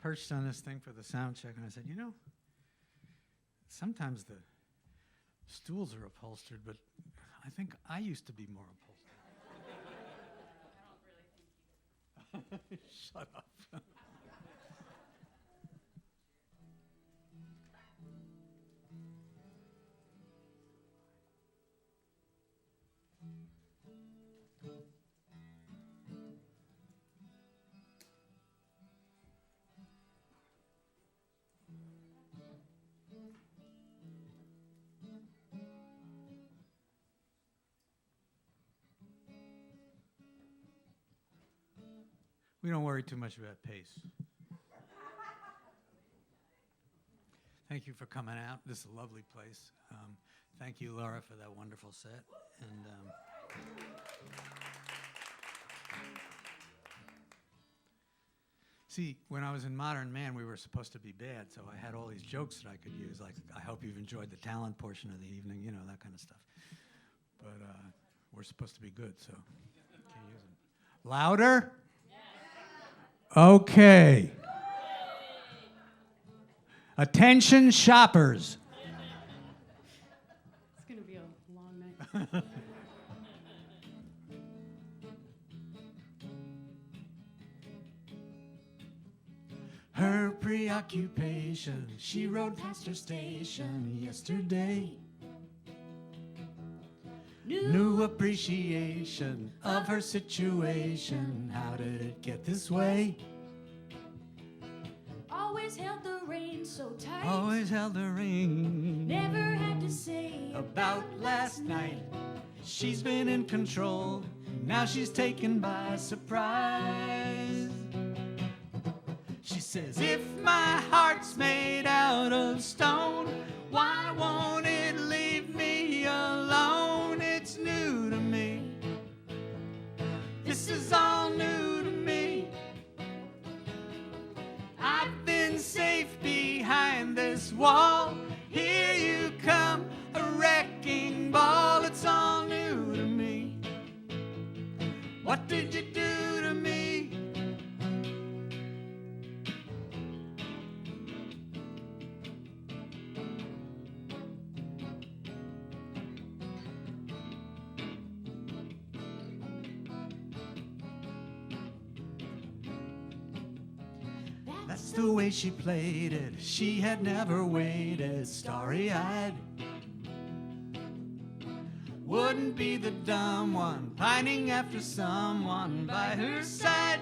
perched on this thing for the sound check, and I said, sometimes the stools are upholstered, but I think I used to be more upholstered. I don't really think you do. Shut up. We don't worry too much about pace. Thank you for coming out. This is a lovely place. Thank you, Laura, for that wonderful set. And see, when I was in Modern Man, we were supposed to be bad, so I had all these jokes that I could use, like, I hope you've enjoyed the talent portion of the evening, that kind of stuff. But we're supposed to be good, so can't use them. Louder? Okay. Attention, shoppers. It's going to be a long night. Her preoccupation, she rode past her station yesterday. New appreciation of her situation. How did it get this way? Always held the reins so tight. Always held the ring. Never had to say About last night. She's been in control. Now she's taken by surprise. She says, if my heart's made out of stone, why won't it leave me alone? It's new to me. This is all new to me. I've been safe behind this wall. Here you come, a wrecking ball. It's all new to me. What did you do to me? That's the way she played it. She had never waited, starry-eyed. Wouldn't be the dumb one, pining after someone by her side.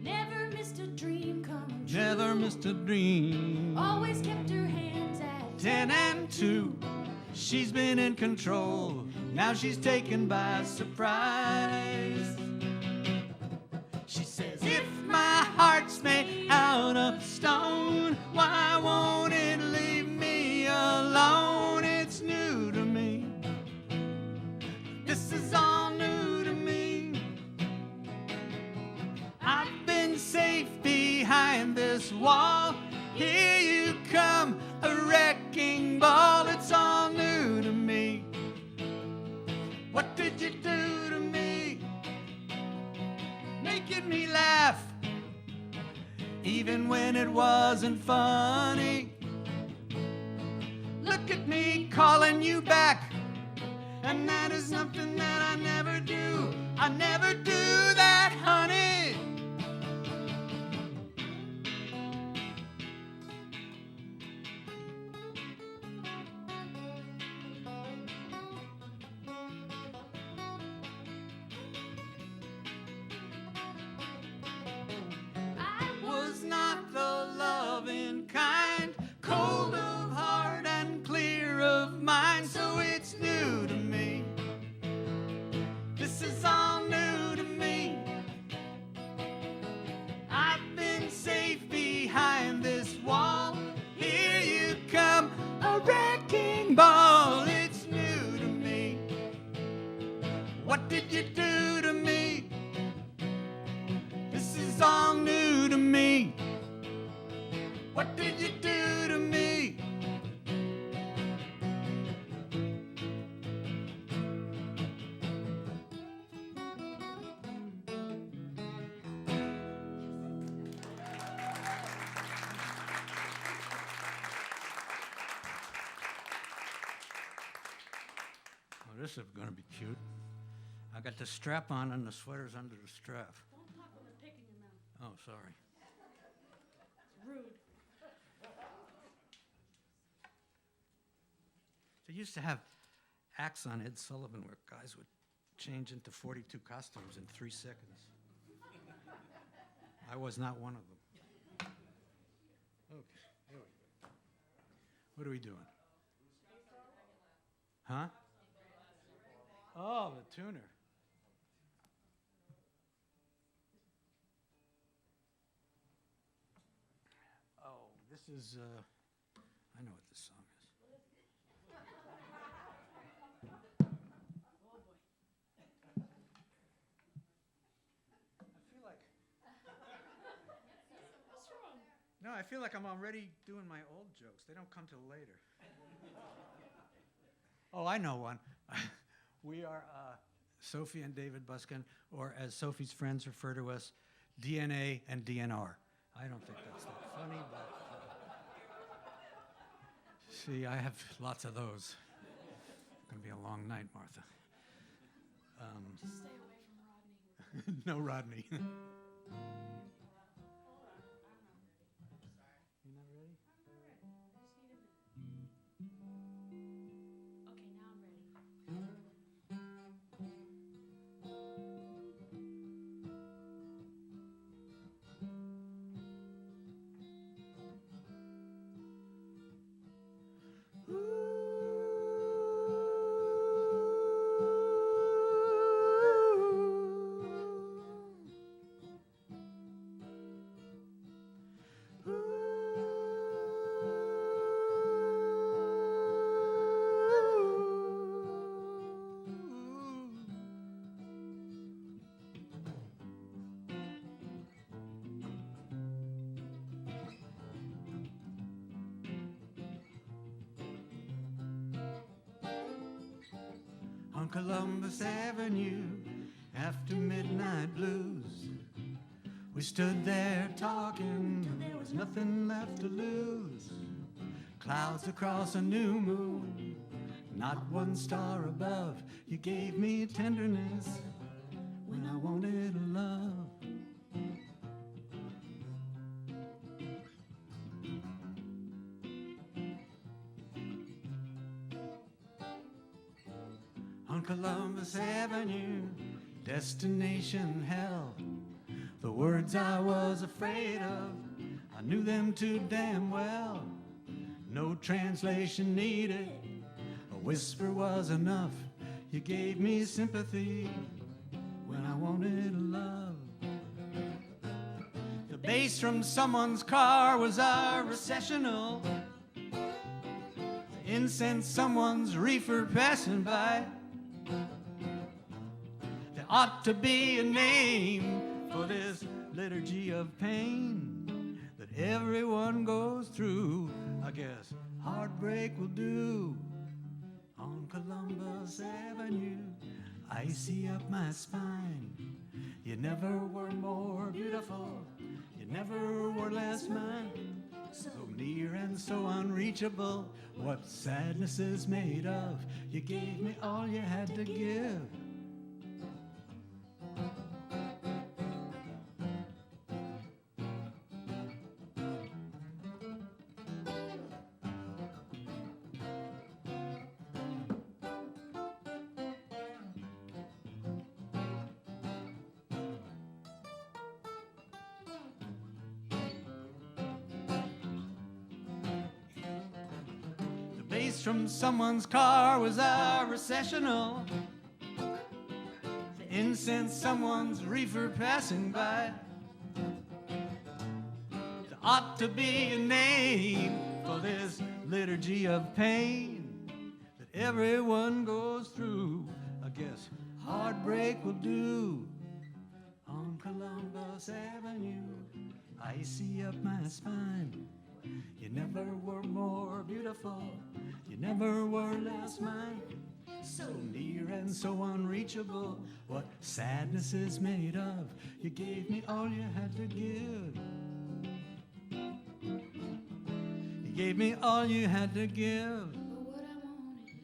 Never missed a dream come true. Never missed a dream. Always kept her hands at 10 and 2. She's been in control. Now she's taken by surprise. She says, if my heart's made out of stone, why won't it leave me alone? It's new to me. This is all new to me. I've been safe behind this wall. Here you come, a wrecking ball. It's all new to me. What did you do to me? Making me laugh, even when it wasn't funny. Look at me calling you back, and that is something that I never do. I never do that, honey. I was not the loving kind, cold of heart and clear of mind, so it's new to me. This is all new to me. I've been safe behind this wall. Here you come, a wrecking ball. It's new to me. What did you do to me? This is all new to me. What did you do to me? this is going to be cute. I got the strap on and the sweater's under the strap. Don't talk with a pick in your mouth. Oh, sorry. It's rude. They used to have acts on Ed Sullivan where guys would change into 42 costumes in 3 seconds. I was not one of them. Okay, here we go. What are we doing? Huh? Oh, the tuner. Oh, this is, I know what this song is. I feel like, What's wrong? no, I feel like I'm already doing my old jokes. They don't come till later. Oh, I know one. We are Sophie and David Buskin, or as Sophie's friends refer to us, DNA and DNR. I don't think that's that funny, but see, I have lots of those. It's going to be a long night, Martha. Just stay away from Rodney. No, Rodney. Hold on. You not ready? I'm not ready. I just need a minute. Okay, now I'm ready. On Columbus Avenue, after midnight blues, we stood there talking till there was nothing left to lose. Clouds across a new moon, not one star above. You gave me tenderness when I wanted love. On Columbus Avenue, destination hell. The words I was afraid of, I knew them too damn well. No translation needed, a whisper was enough. You gave me sympathy when I wanted love. The bass from someone's car was our recessional. The incense someone's reefer passing by. There ought to be a name for this liturgy of pain that everyone goes through. I guess heartbreak will do. On Columbus Avenue, icy up my spine. You never were more beautiful, you never were less mine. So near and so unreachable, what sadness is made of. You gave me all you had to give. Bass from someone's car was our recessional. The incense someone's reefer passing by. There ought to be a name for this liturgy of pain that everyone goes through. I guess heartbreak will do. On Columbus Avenue, icy up my spine. You never were more beautiful, you never were less mine. So near and so unreachable, what sadness is made of. You gave me all you had to give. You gave me all you had to give. But what I wanted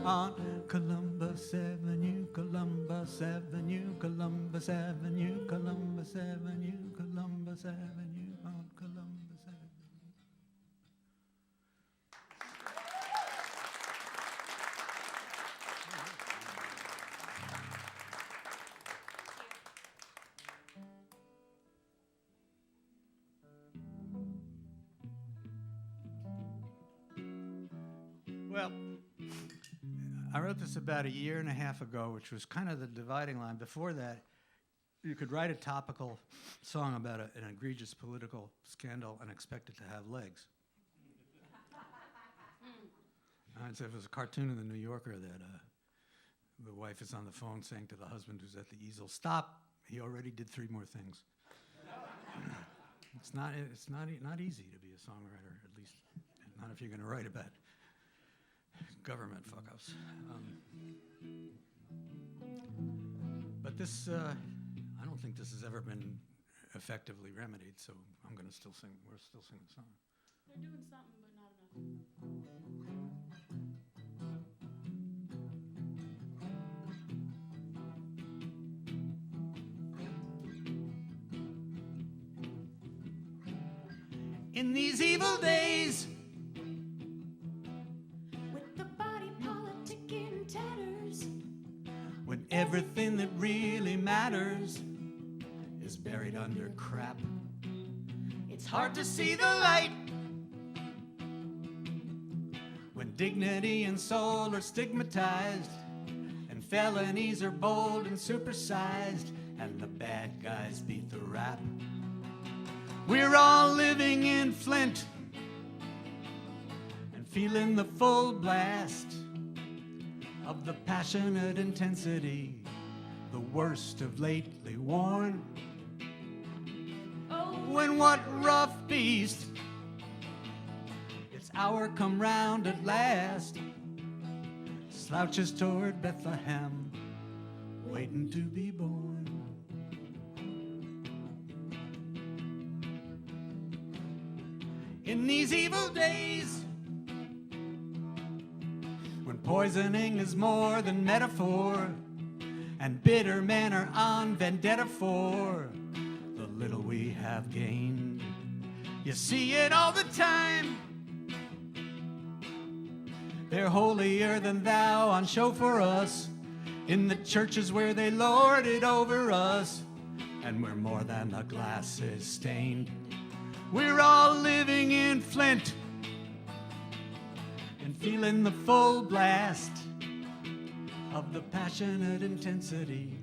On Columbus Avenue, Columbus Avenue, Columbus Avenue, Columbus Avenue, Columbus Avenue, on Columbus Avenue. Well, I wrote this about a year and a half ago, which was kind of the dividing line. Before that, you could write a topical song about an egregious political scandal and expect it to have legs. It was a cartoon in the New Yorker that the wife is on the phone saying to the husband who's at the easel, "Stop! He already did 3 more things." It's not easy to be a songwriter, at least not if you're going to write about government fuck-ups. But this, I don't think this has ever been effectively remedied, so I'm going to still sing. We're still singing the song. They're doing something, but not enough. In these evil days, With the body politic in tatters, when everything that really matters is buried under crap, it's hard to see the light. When dignity and soul are stigmatized, and felonies are bold and supersized, and the bad guys beat the rap. We're all living in Flint and feeling the full blast of the passionate intensity, the worst of lately worn. Oh, and what rough beast, its hour come round at last, slouches toward Bethlehem, waiting to be born. In these evil days, when poisoning is more than metaphor, and bitter men are on vendetta for the little we have gained, you see it all the time. They're holier than thou on show for us, in the churches where they lord it over us, and we're more than the glass is stained. We're all living in Flint and feeling the full blast of the passionate intensity,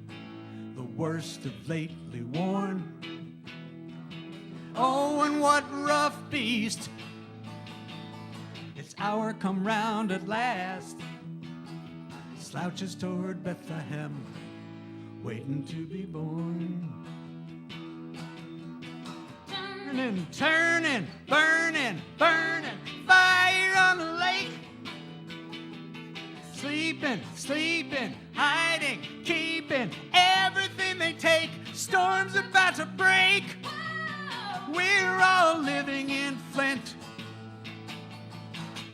the worst of lately worn. Oh, and what rough beast, its hour come round at last, slouches toward Bethlehem, waiting to be born. Turning, burning, burning, fire on the lake. Sleeping, sleeping, hiding, keeping everything they take. Storms about to break. We're all living in Flint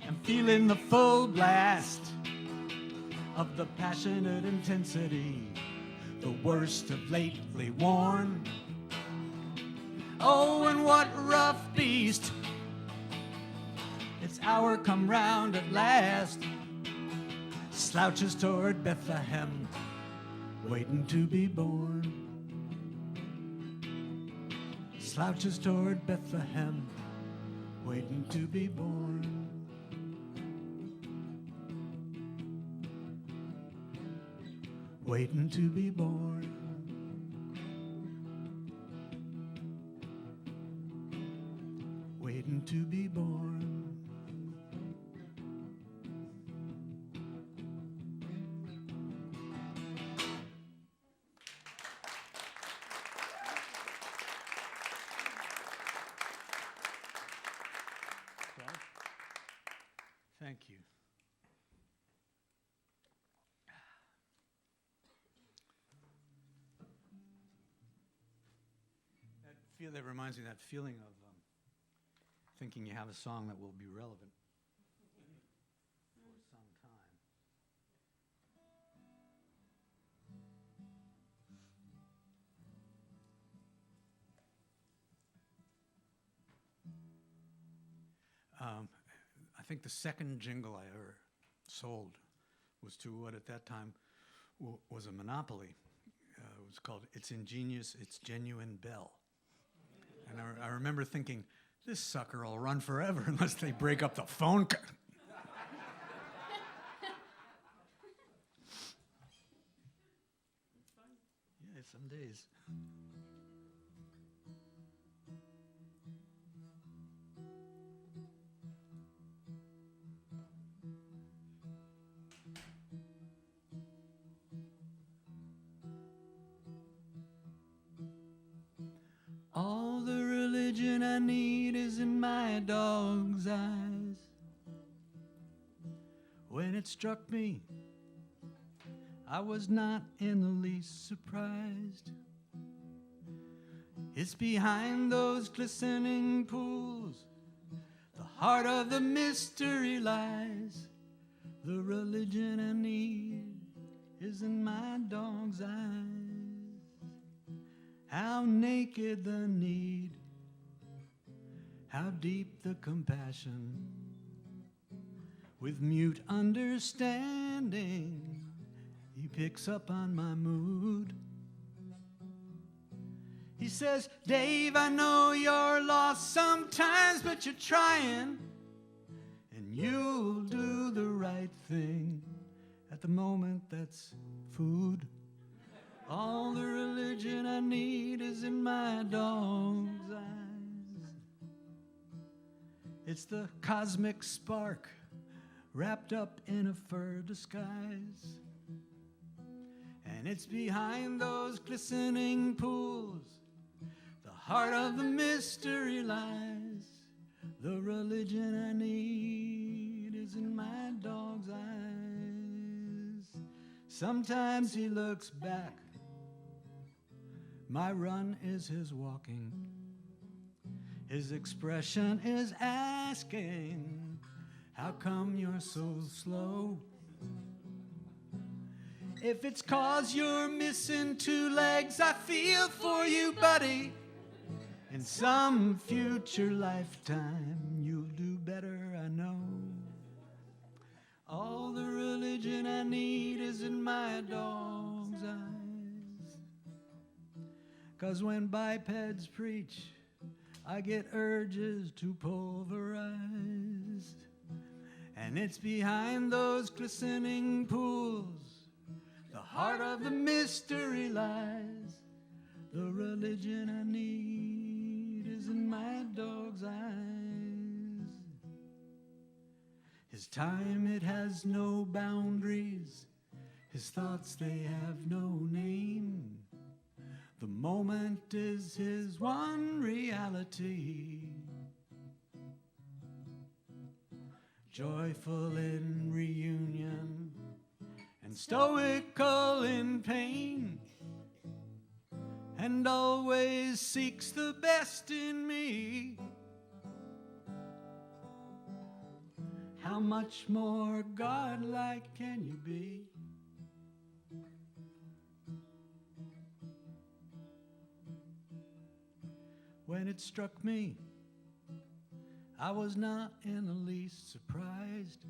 and feeling the full blast of the passionate intensity, the worst of lately worn. Oh, and what rough beast, its hour come round at last, slouches toward Bethlehem, waiting to be born. Slouches toward Bethlehem, waiting to be born. Waiting to be born. Waiting to be born. Thank you. That reminds me of that feeling of thinking you have a song that will be relevant for some time. I think the second jingle I ever sold was to what at that time was a monopoly. It was called It's Ingenious, It's Genuine Bell. And I remember thinking, this sucker will run forever unless they break up the phone. Yeah, some days. All the religion I need is in my dog's eyes. When it struck me, I was not in the least surprised. It's behind those glistening pools, the heart of the mystery lies. The religion I need is in my dog's eyes. How naked the need, how deep the compassion. With mute understanding, he picks up on my mood. He says, Dave, I know you're lost sometimes, but you're trying, and you'll do the right thing. At the moment, that's food. All the religion I need is in my dog's eyes. It's the cosmic spark wrapped up in a fur disguise. And it's behind those glistening pools, the heart of the mystery lies. The religion I need is in my dog's eyes. Sometimes he looks back, my run is his walking. His expression is asking, how come you're so slow? If it's 'cause you're missing 2 legs, I feel for you, buddy. In some future lifetime, you'll do better, I know. All the religion I need is in my dog's eyes. 'Cause when bipeds preach, I get urges to pulverize. And it's behind those glistening pools, the heart of the mystery lies. The religion I need is in my dog's eyes. His time, it has no boundaries. His thoughts, they have no name. The moment is his one reality. Joyful in reunion and stoical in pain, and always seeks the best in me. How much more godlike can you be? When it struck me, I was not in the least surprised.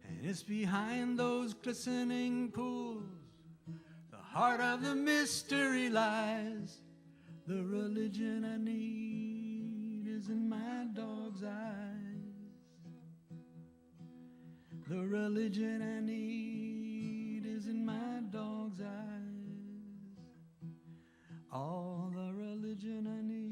And it's behind those glistening pools, the heart of the mystery lies. The religion I need is in my dog's eyes. The religion I need is in my dog's eyes. All the religion I need.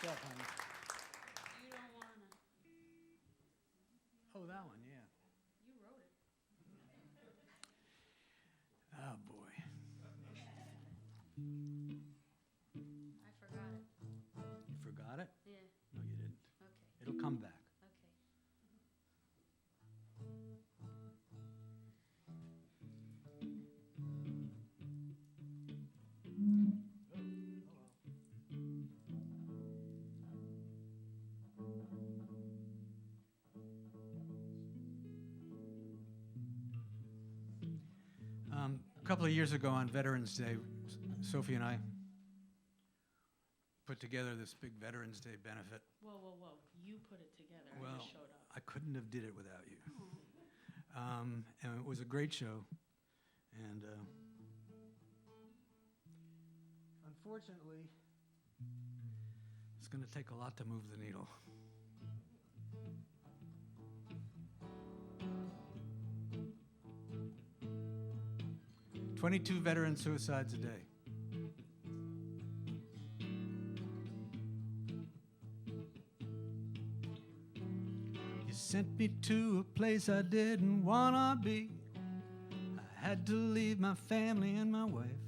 What's up, honey? You don't wanna. Oh, that one, yeah. You wrote it. Oh, boy. I forgot it. You forgot it? Yeah. No, you didn't. Okay. It'll come back. Okay. A couple of years ago on Veterans Day, Sophie and I put together this big Veterans Day benefit. Whoa, whoa, whoa. You put it together. I Well, just showed up. I couldn't have did it without you. And it was a great show. And unfortunately, it's going to take a lot to move the needle. "22 veteran suicides a day. You sent me to a place I didn't wanna be. I had to leave my family and my wife.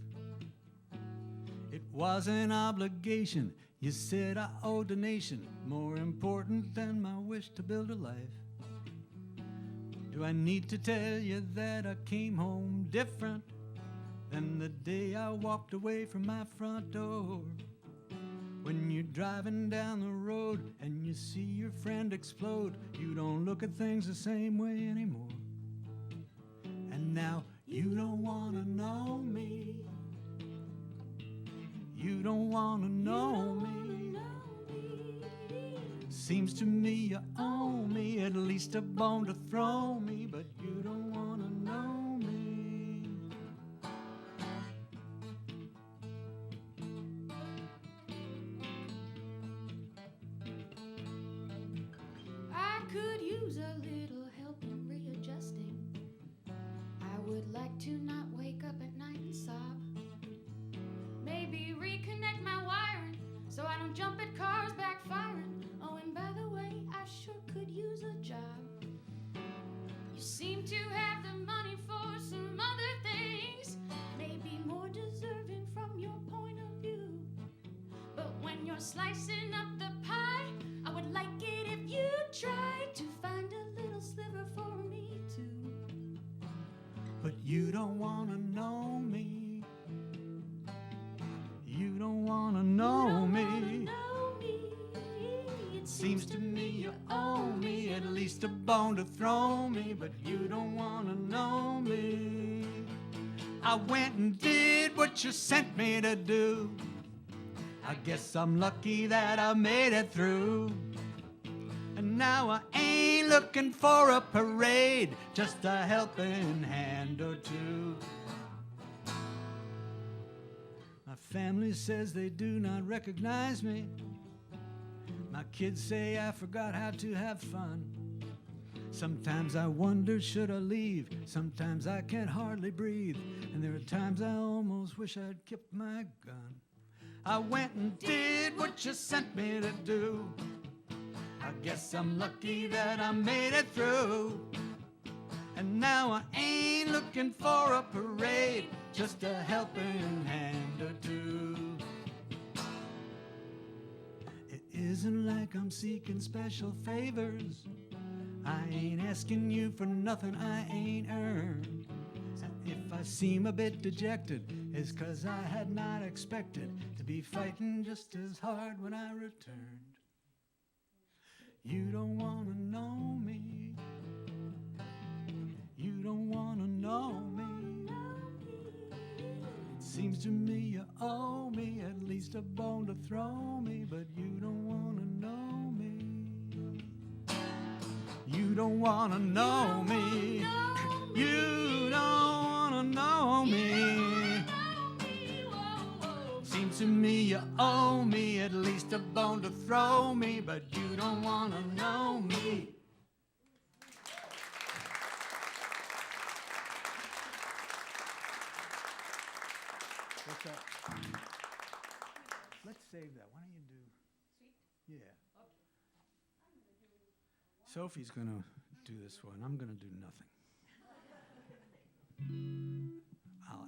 It was an obligation. You said I owed a nation, more important than my wish to build a life. Do I need to tell you that I came home different than the day I walked away from my front door? When you're driving down the road and you see your friend explode, you don't look at things the same way anymore. And now you don't wanna know me. You don't wanna know me. Seems to me you owe me at least a bone to throw me, but you don't wanna know me. I could use a little help in readjusting. I would like to not wake up at night and sob. Maybe reconnect my wiring so I don't jump at cars backfiring. Oh, and by the way, I sure could use a job. You seem to have the money for some other things, maybe more deserving from your point of view. But when you're slicing up the pie, I would like it if you tried to find a little sliver for me too. But you don't wanna know me. You don't wanna know me. It Seems to me you owe me at least a bone to throw me, but you don't wanna know me. I went and did what you sent me to do. I guess I'm lucky that I made it through. And now I ain't looking for a parade, just a helping hand or two. My family says they do not recognize me. My kids say I forgot how to have fun. Sometimes I wonder, should I leave? Sometimes I can't hardly breathe. And there are times I almost wish I'd kept my gun. I went and did what you sent me to do. I guess I'm lucky that I made it through. And now I ain't looking for a parade, just a helping hand or two. It isn't like I'm seeking special favors. I ain't asking you for nothing I ain't earned. And if I seem a bit dejected, it's 'cause I had not expected to be fighting just as hard when I returned. You don't wanna know me. You don't wanna know me. It seems to me you owe me at least a bone to throw me, but you don't wanna know me. You don't wanna know me. You don't wanna know me. Seems to me you owe me at least a bone to throw me, but you don't wanna know me. What's that? Let's save that. Why don't you do? Yeah. Sophie's going to do this one. I'm going to do nothing. I'll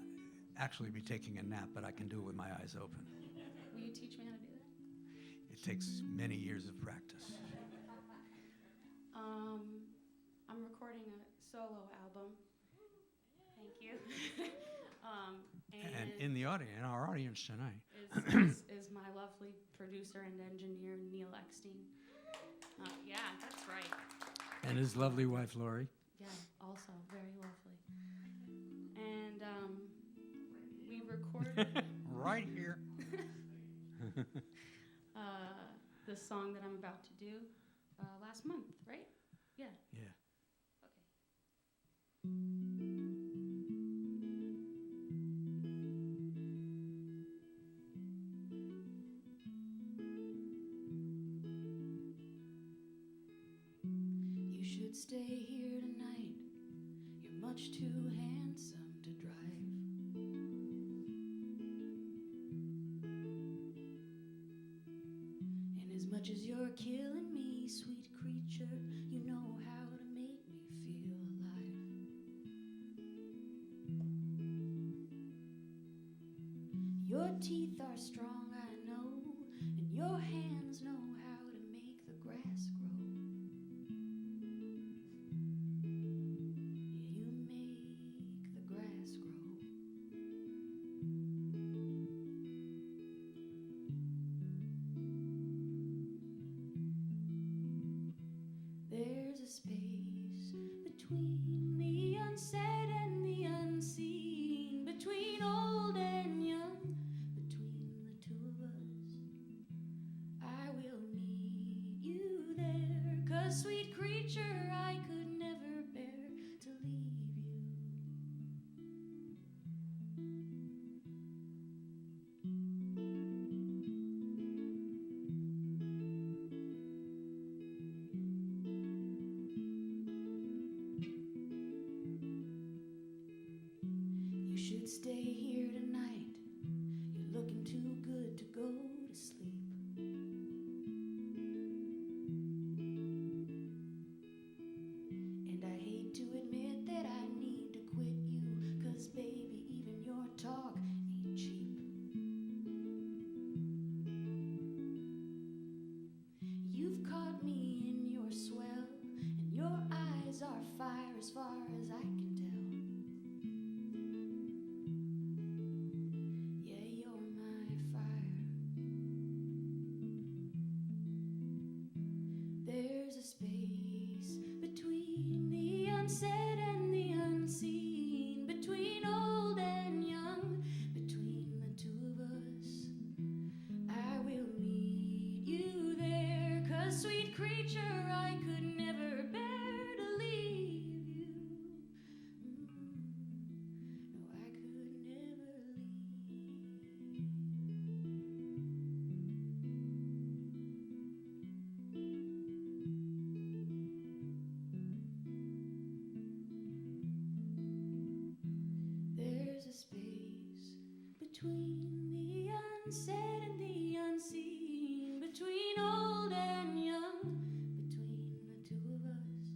actually be taking a nap, but I can do it with my eyes open. Will you teach me how to do that? It takes many years of practice. I'm recording a solo album. Thank you. And in the audience, in our audience tonight, is my lovely producer and engineer, Neil Eckstein. Yeah, that's right. and his lovely wife, Lori. Yeah, also very lovely. And we recorded Right here. the song that I'm about to do last month, right? Yeah. Yeah. You should stay here tonight. You're much too handsome to drive. And as much as you're killing me, sweet creature, you know how to make me feel alive. Your teeth are strong, I know, and your hands know how to make the grass grow. Yeah, you make the grass grow. There's a space between the unsaid and the unseen, between old and young, between the two of us. I will meet you there, 'cause sweet creature, I could never bear to leave you. You should stay here tonight. You're looking too good to go to sleep. And I hate to admit that I need to quit you, 'cause baby, even your talk ain't cheap. You've caught me in your swell, and your eyes are fire as far as I can tell. Yeah, you're my fire. There's a space between the unsaid and the unseen, between old and young, between the two of us. I will meet you there, 'cause sweet creature, I could never bear to leave you. No, I could never leave. There's a space between the unsaid and the unseen, between old and young, between the two of us.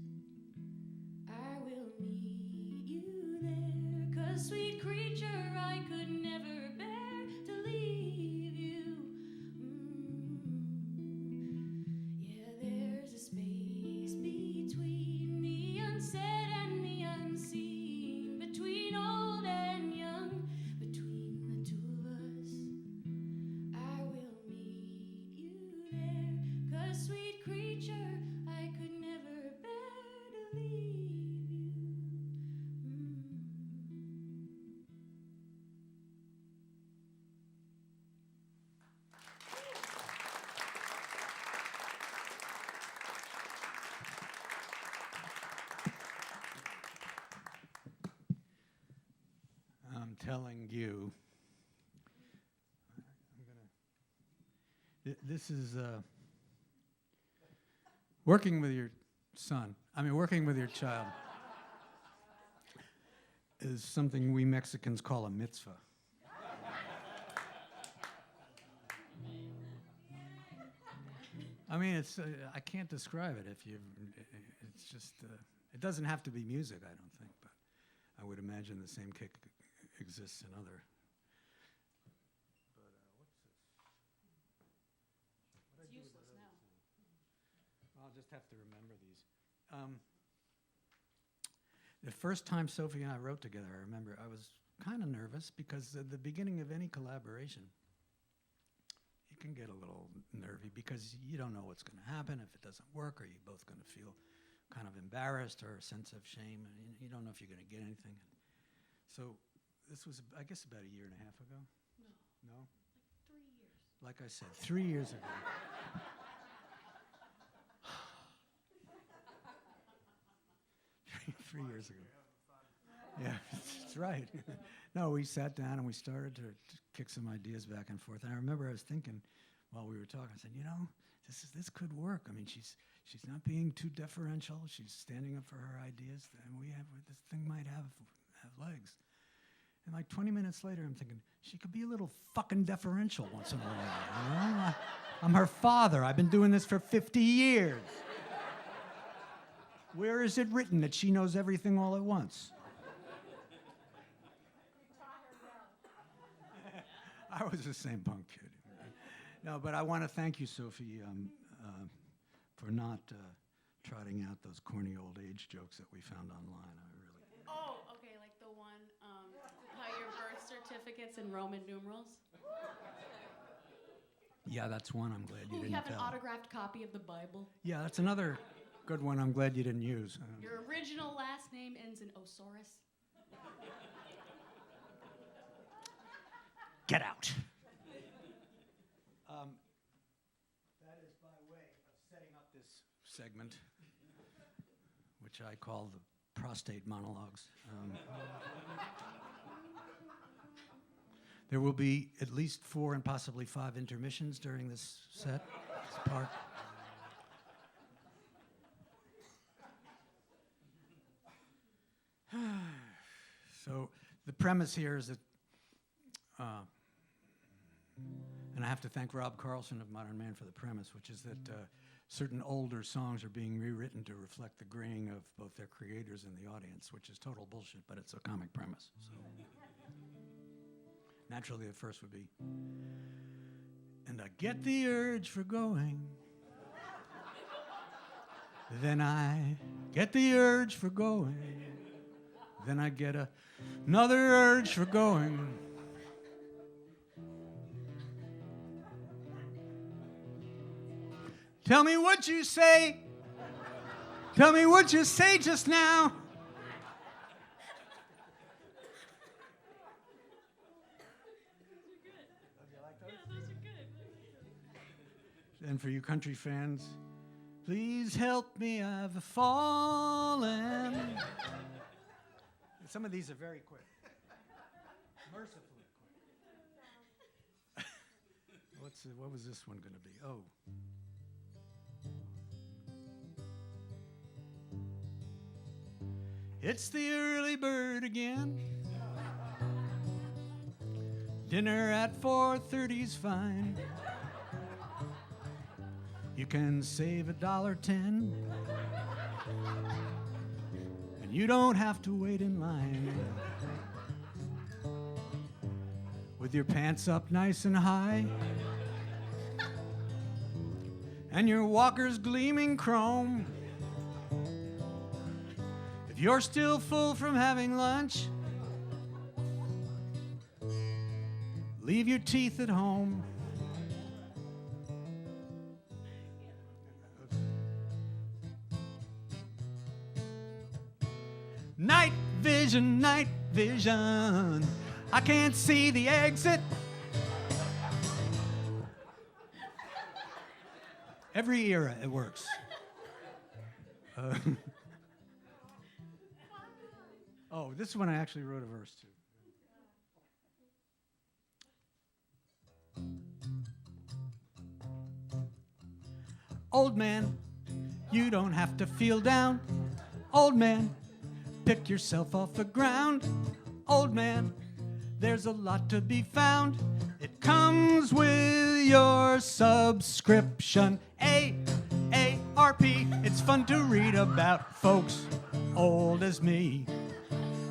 I will meet you there, 'cause sweet creature, I could never bear to leave you. Yeah, there's a space between the unsaid and the unseen, between old and young, between the two of us. I will meet you there, 'cause sweet creature, I could never bear to leave you. I'm telling you. This is working with your son. I mean, working with your child is something we Mexicans call a mitzvah. I mean, I can't describe it it's just, it doesn't have to be music, I don't think, but I would imagine the same kick exists in other. But what's this? It's useless now. I'll just have to remember these. The first time Sophie and I wrote together, I remember I was kind of nervous because at the beginning of any collaboration, you can get a little nervy because you don't know what's going to happen, if it doesn't work, or you're both going to feel kind of embarrassed or a sense of shame, and you don't know if you're going to get anything. So this was, I guess, about a year and a half ago. No. No? Like 3 years. Like I said, 3 years ago. 3 years ago. Yeah, that's right. No, we sat down and we started to kick some ideas back and forth. And I remember I was thinking while we were talking, I said, you know, this could work. I mean, she's not being too deferential. She's standing up for her ideas, and this thing might have legs. And like 20 minutes later, I'm thinking, she could be a little fucking deferential once in a while. You know? I'm her father. I've been doing this for 50 years. Where is it written that she knows everything all at once? I was the same punk kid. No, but I want to thank you, Sophie, for not trotting out those corny old age jokes that we found online. Oh, okay, like the one, how your birth certificate's in Roman numerals. Yeah, that's one I'm glad you didn't You have an tell. autographed copy of the Bible. Yeah, that's another good one I'm glad you didn't use. Your original last name ends in Osaurus. Get out. That is by way of setting up this segment, which I call the prostate monologues. There will be at least 4 and possibly 5 intermissions during this set, this part. So the premise here is that, and I have to thank Rob Carlson of Modern Man for the premise, which is that certain older songs are being rewritten to reflect the graying of both their creators and the audience, which is total bullshit, but it's a comic premise. So naturally, the first would be, and I get the urge for going. Then I get the urge for going. Then I get another urge for going. Tell me what you say. Tell me what you say just now. And for you country fans, please help me, I've fallen. Some of these are very quick. Mercifully quick. What was this one going to be? Oh. It's the early bird again. Dinner at 4:30's fine. You can save $1.10, and you don't have to wait in line. With your pants up nice and high, and your walkers gleaming chrome. If you're still full from having lunch, leave your teeth at home. Night vision, night vision. I can't see the exit. Every era it works. Oh, this one I actually wrote a verse to. Old man, you don't have to feel down. Old man, pick yourself off the ground. Old man, there's a lot to be found. It comes with your subscription. A harpy. It's fun to read about folks old as me.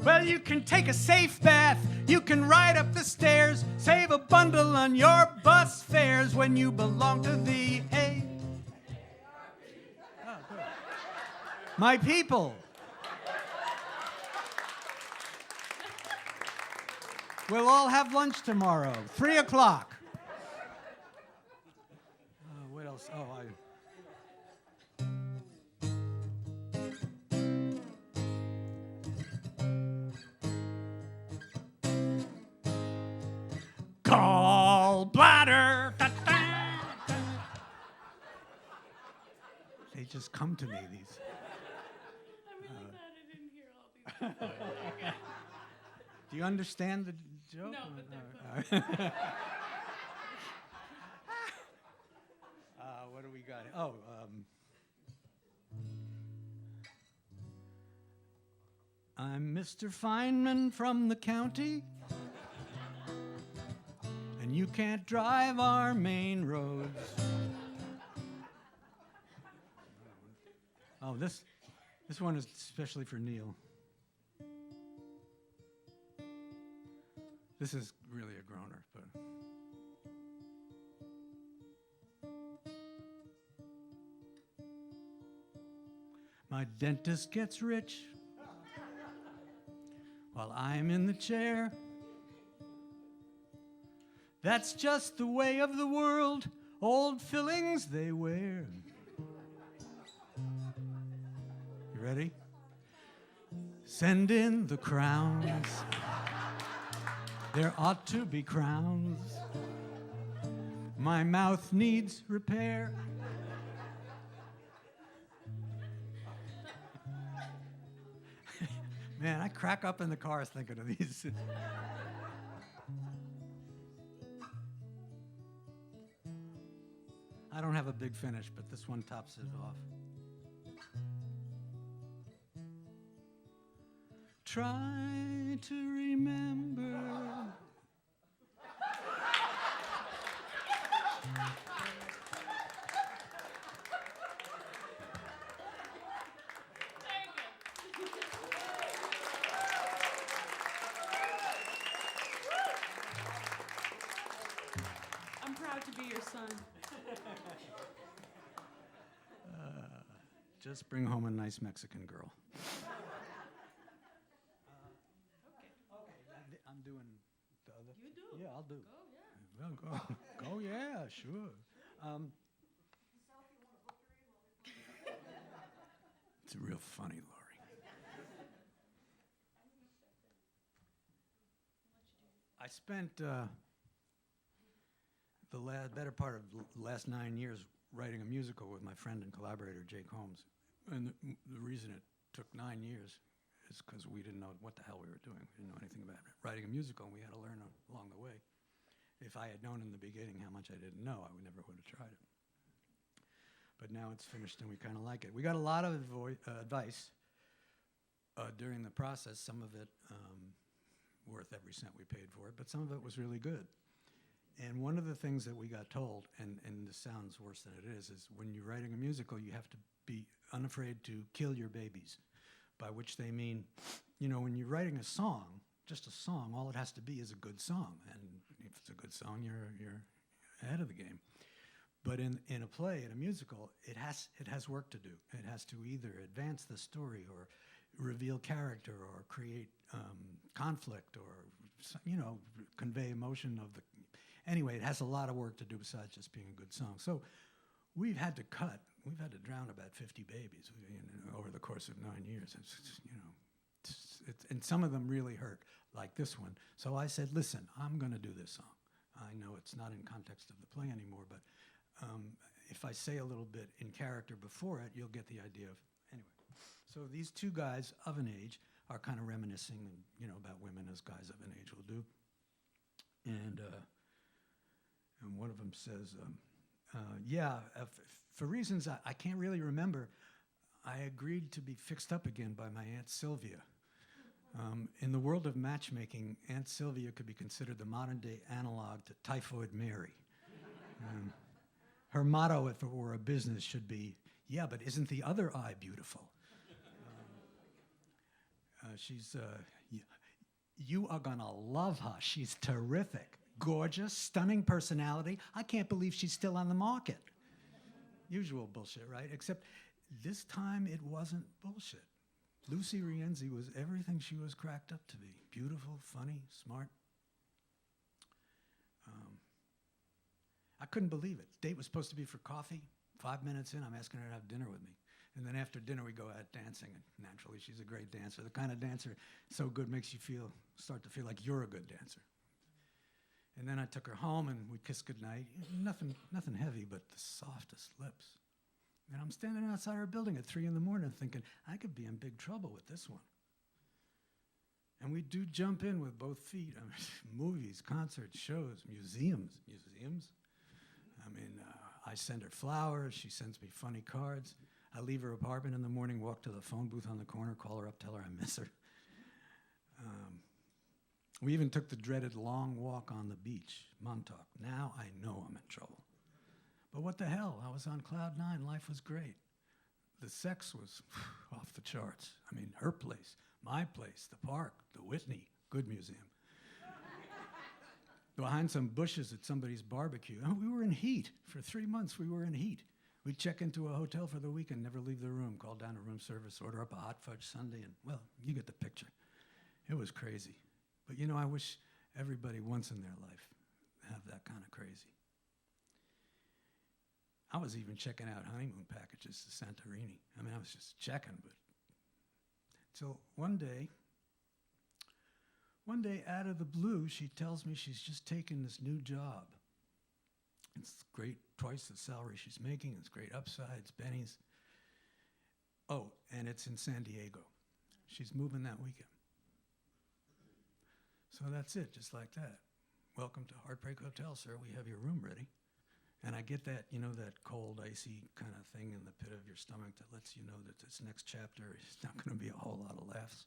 Well, you can take a safe bath, you can ride up the stairs, save a bundle on your bus fares when you belong to the A. Oh, good. My people. We'll all have lunch tomorrow, 3 o'clock. What else? Oh, gallbladder. They just come to me, these. I'm really glad I didn't hear all these. Do you understand the joke? No, but they're fun. What do we got? Oh, I'm Mr. Feynman from the county, and you can't drive our main roads. Oh, this one is especially for Neil. This is really a groaner, but. My dentist gets rich while I'm in the chair. That's just the way of the world, old fillings they wear. You ready? Send in the crowns. There ought to be crowns. My mouth needs repair. Man, I crack up in the cars thinking of these. I don't have a big finish, but this one tops it off. Try to remember. I'm proud to be your son. Just bring home a nice Mexican girl. Okay, I'm doing the other. You do. Yeah, I'll do. Go, yeah. Well, go, yeah, sure. It's real funny, Laurie. I spent the better part of the last 9 years writing a musical with my friend and collaborator, Jake Holmes. And the reason it took 9 years is because we didn't know what the hell we were doing. We didn't know anything about writing a musical, and we had to learn along the way. If I had known in the beginning how much I didn't know, I would never would have tried it. But now it's finished, and we kind of like it. We got a lot of advice during the process, some of it worth every cent we paid for it, but some of it was really good. And one of the things that we got told, and this sounds worse than it is when you're writing a musical, you have to be unafraid to kill your babies, by which they mean, when you're writing a song, just a song, all it has to be is a good song. And if it's a good song, you're ahead of the game. But in a play, in a musical, it has work to do. It has to either advance the story or reveal character or create conflict or, convey emotion of the. Anyway, it has a lot of work to do besides just being a good song. So we've had to drown about 50 babies over the course of 9 years. And some of them really hurt, like this one. So I said, listen, I'm going to do this song. I know it's not in context of the play anymore, but if I say a little bit in character before it, you'll get the idea of, anyway. So these two guys of an age are kind of reminiscing, about women as guys of an age will do. And one of them says, for reasons I can't really remember, I agreed to be fixed up again by my Aunt Sylvia. In the world of matchmaking, Aunt Sylvia could be considered the modern-day analog to Typhoid Mary. Her motto, if it were a business, should be, Yeah, but isn't the other eye beautiful? You are gonna love her. She's terrific, gorgeous, stunning personality. I can't believe she's still on the market. Usual bullshit, right? Except this time it wasn't bullshit. Lucy Rienzi was everything she was cracked up to be. Beautiful, funny, smart. I couldn't believe it. Date was supposed to be for coffee. 5 minutes in, I'm asking her to have dinner with me. And then after dinner, we go out dancing. And naturally, she's a great dancer. The kind of dancer so good makes you start to feel like you're a good dancer. And then I took her home and we kissed goodnight. Nothing heavy, but the softest lips. And I'm standing outside her building at 3 a.m. thinking, I could be in big trouble with this one. And we do jump in with both feet. I mean, movies, concerts, shows, museums. I mean, I send her flowers. She sends me funny cards. I leave her apartment in the morning, walk to the phone booth on the corner, call her up, tell her I miss her. We even took the dreaded long walk on the beach, Montauk. Now I know I'm in trouble. But what the hell? I was on cloud 9. Life was great. The sex was off the charts. I mean, her place, my place, the park, the Whitney, good museum. Behind some bushes at somebody's barbecue. And we were in heat. For 3 months, we were in heat. We'd check into a hotel for the weekend, never leave the room, call down to room service, order up a hot fudge sundae, and, well, you get the picture. It was crazy. But, you know, I wish everybody once in their life have that kind of crazy. I was even checking out honeymoon packages to Santorini. I mean, I was just checking, but till one day, out of the blue, she tells me she's just taken this new job. It's great, twice the salary she's making. It's great upsides, bennies. Oh, and it's in San Diego. She's moving that weekend. So that's it, just like that. Welcome to Heartbreak Hotel, sir. We have your room ready. And I get that, you know, that cold, icy kind of thing in the pit of your stomach that lets you know that this next chapter is not going to be a whole lot of laughs.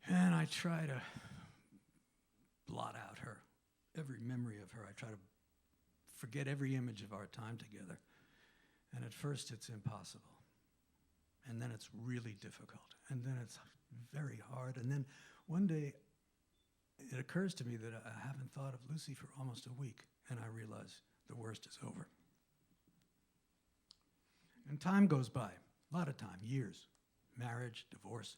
And I try to blot out every memory of her. I try to forget every image of our time together. And at first it's impossible. And then it's really difficult. And then it's very hard. And then one day it occurs to me that I haven't thought of Lucy for almost a week. And I realize the worst is over. And time goes by, a lot of time, years, marriage, divorce.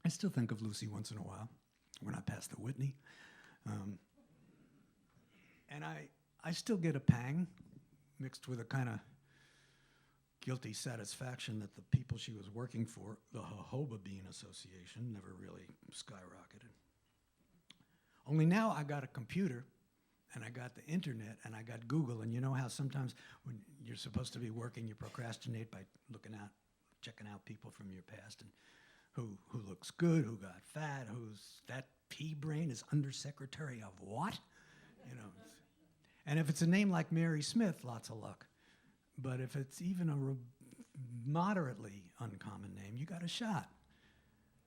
I still think of Lucy once in a while when I pass the Whitney. And I still get a pang mixed with a kind of guilty satisfaction that the people she was working for, the Jojoba Bean Association, never really skyrocketed. Only now I got a computer, and I got the internet, and I got Google, and you know how sometimes when you're supposed to be working, you procrastinate by checking out people from your past, and who looks good, who got fat, who's that pea-brain is undersecretary of what? You know. And if it's a name like Mary Smith, lots of luck. But if it's even a moderately uncommon name, you got a shot.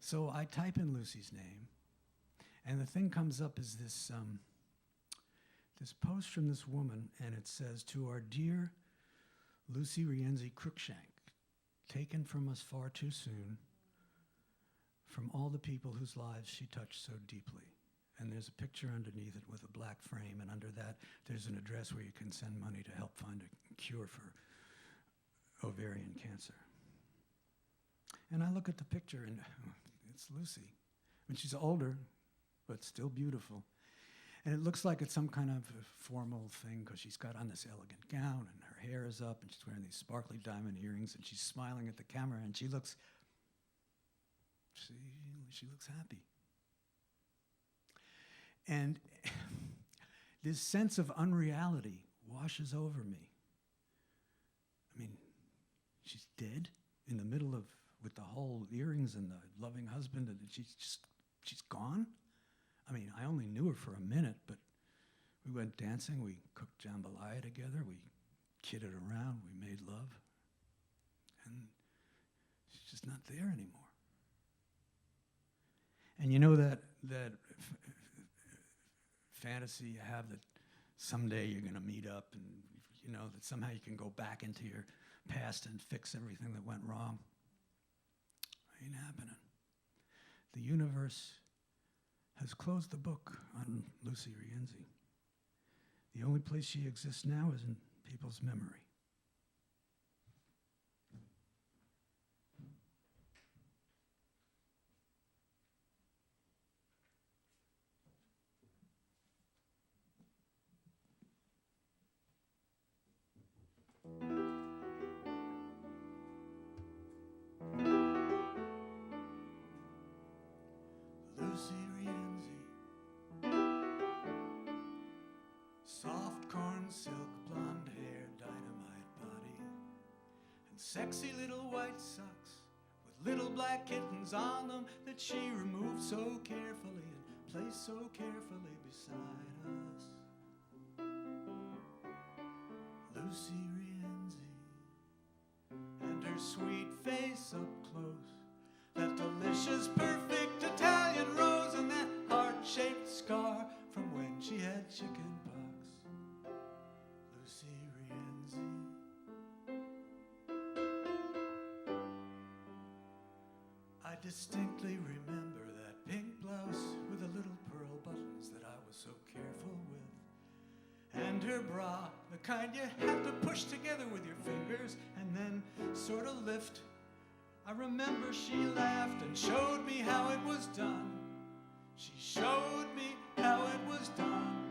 So I type in Lucy's name, and the thing comes up is this post from this woman, and it says, "To our dear Lucy Rienzi Cruikshank, taken from us far too soon, from all the people whose lives she touched so deeply." And there's a picture underneath it with a black frame, and under that there's an address where you can send money to help find a cure for ovarian cancer. And I look at the picture, and it's Lucy. I mean, she's older, but still beautiful. And it looks like it's some kind of a formal thing because she's got on this elegant gown, and her hair is up, and she's wearing these sparkly diamond earrings, and she's smiling at the camera, and she looks happy. And this sense of unreality washes over me. I mean, she's dead in the middle of, with the whole earrings and the loving husband, and she's gone? I mean, I only knew her for a minute, but we went dancing, we cooked jambalaya together, we kidded around, we made love, and she's just not there anymore. And you know that fantasy you have that someday you're going to meet up and you know, that somehow you can go back into your past and fix everything that went wrong. Ain't happening. The universe has closed the book on Lucy Rienzi. The only place she exists now is in people's memory. Lucy Rienzi, soft corn silk, blonde hair, dynamite body, and sexy little white socks with little black kittens on them that she removed so carefully and placed so carefully beside us. Lucy Rienzi, and her sweet face up close, that delicious, perfect Italian rose, and that heart-shaped scar from when she had chicken pox. Lucy Rienzi. I distinctly remember that pink blouse with the little pearl buttons that I was so careful with, and her bra, the kind you have to push together with your fingers and then sort of lift. I remember she laughed and showed me how it was done. She showed me how it was done.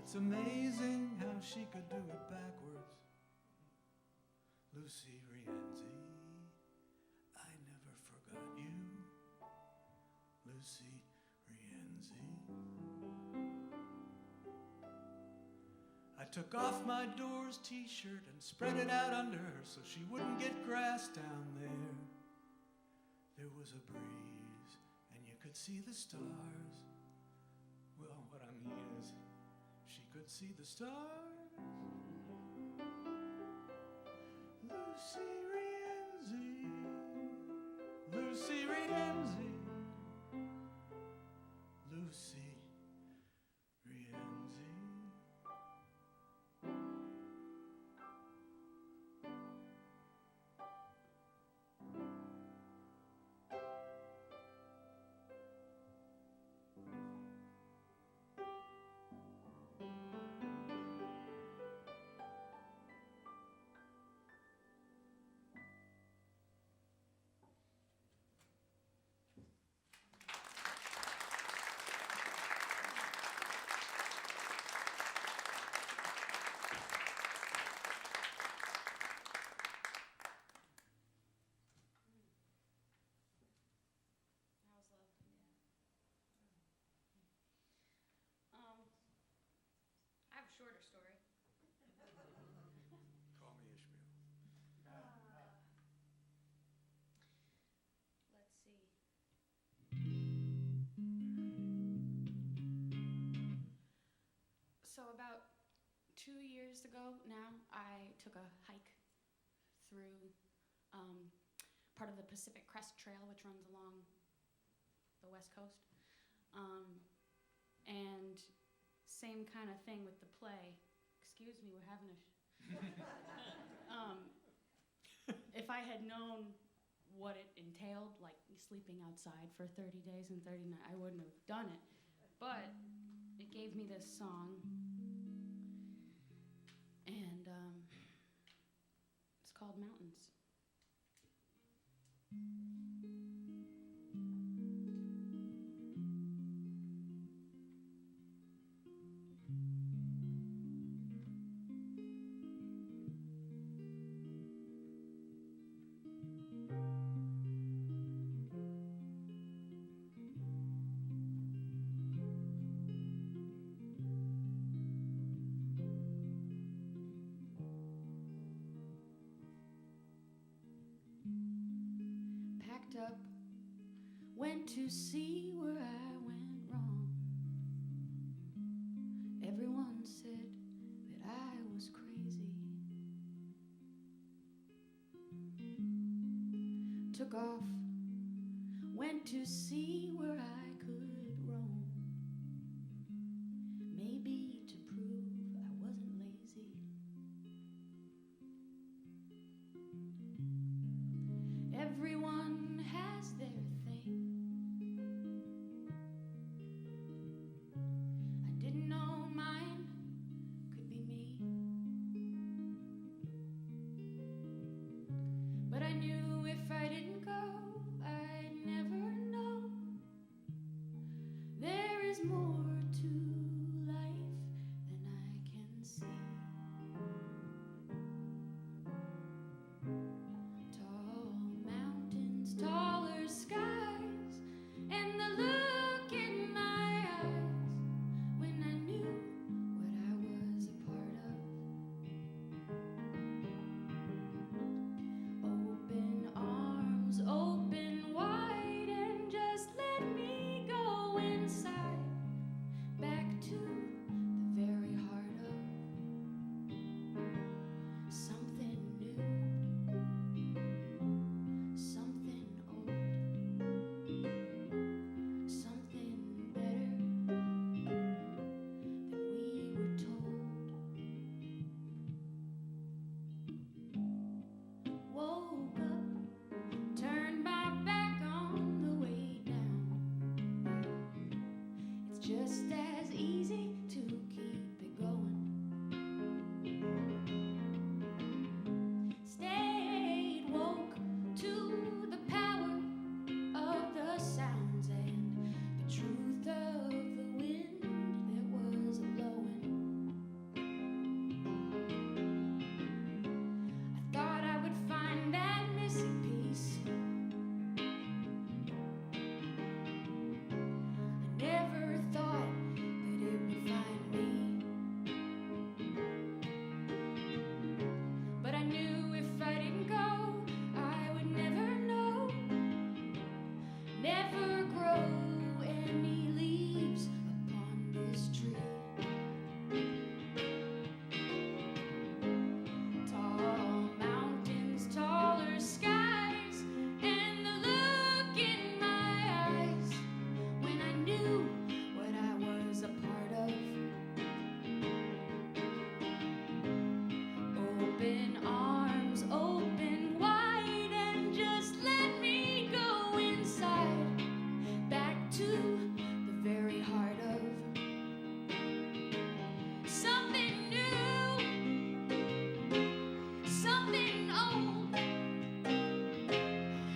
It's amazing how she could do it backwards. Lucy Rienzi, I never forgot you. Lucy Rienzi. I took off my Doors t-shirt and spread it out under her so she wouldn't get grass down there. There was a breeze and you could see the stars. Well, what I mean is, she could see the stars. Lucy Rienzi, Lucy Rienzi, Lucy Rienzi. I have a shorter story. Call me Ishmael. Let's see. So about 2 years ago now, I took a hike through part of the Pacific Crest Trail, which runs along the West Coast. And same kind of thing with the play. Excuse me, we're having a... if I had known what it entailed, like sleeping outside for 30 days and 30 nights, I wouldn't have done it. But it gave me this song, and it's called Mountains. Packed up, went to see where I went wrong. Everyone said that I was crazy. Took off, went to see where I could roam. Maybe to prove I wasn't lazy. Christmas tree. Tall mountains, taller skies, and the look in my eyes when I knew what I was a part of. Open arms, open wide, and just let me go inside, back to the very heart of something new, something old,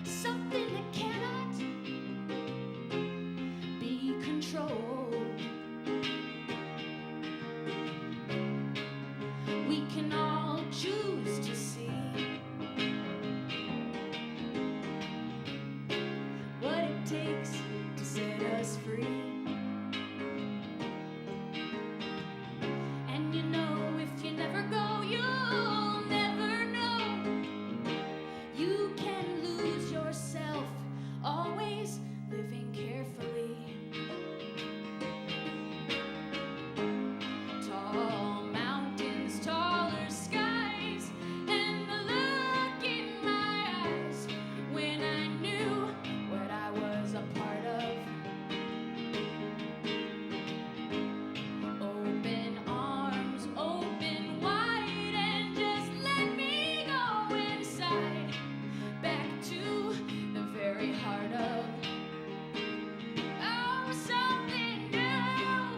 something that cannot be controlled. We can all choose to see what it takes to set us free. And you know, if you never go, you'll never know. You can lose yourself, always living carefully. Tall mountains, taller skies, and the look in my eyes when I knew what I was a part of. Open arms, open wide, and just let me go inside, back to the very heart of oh, something new,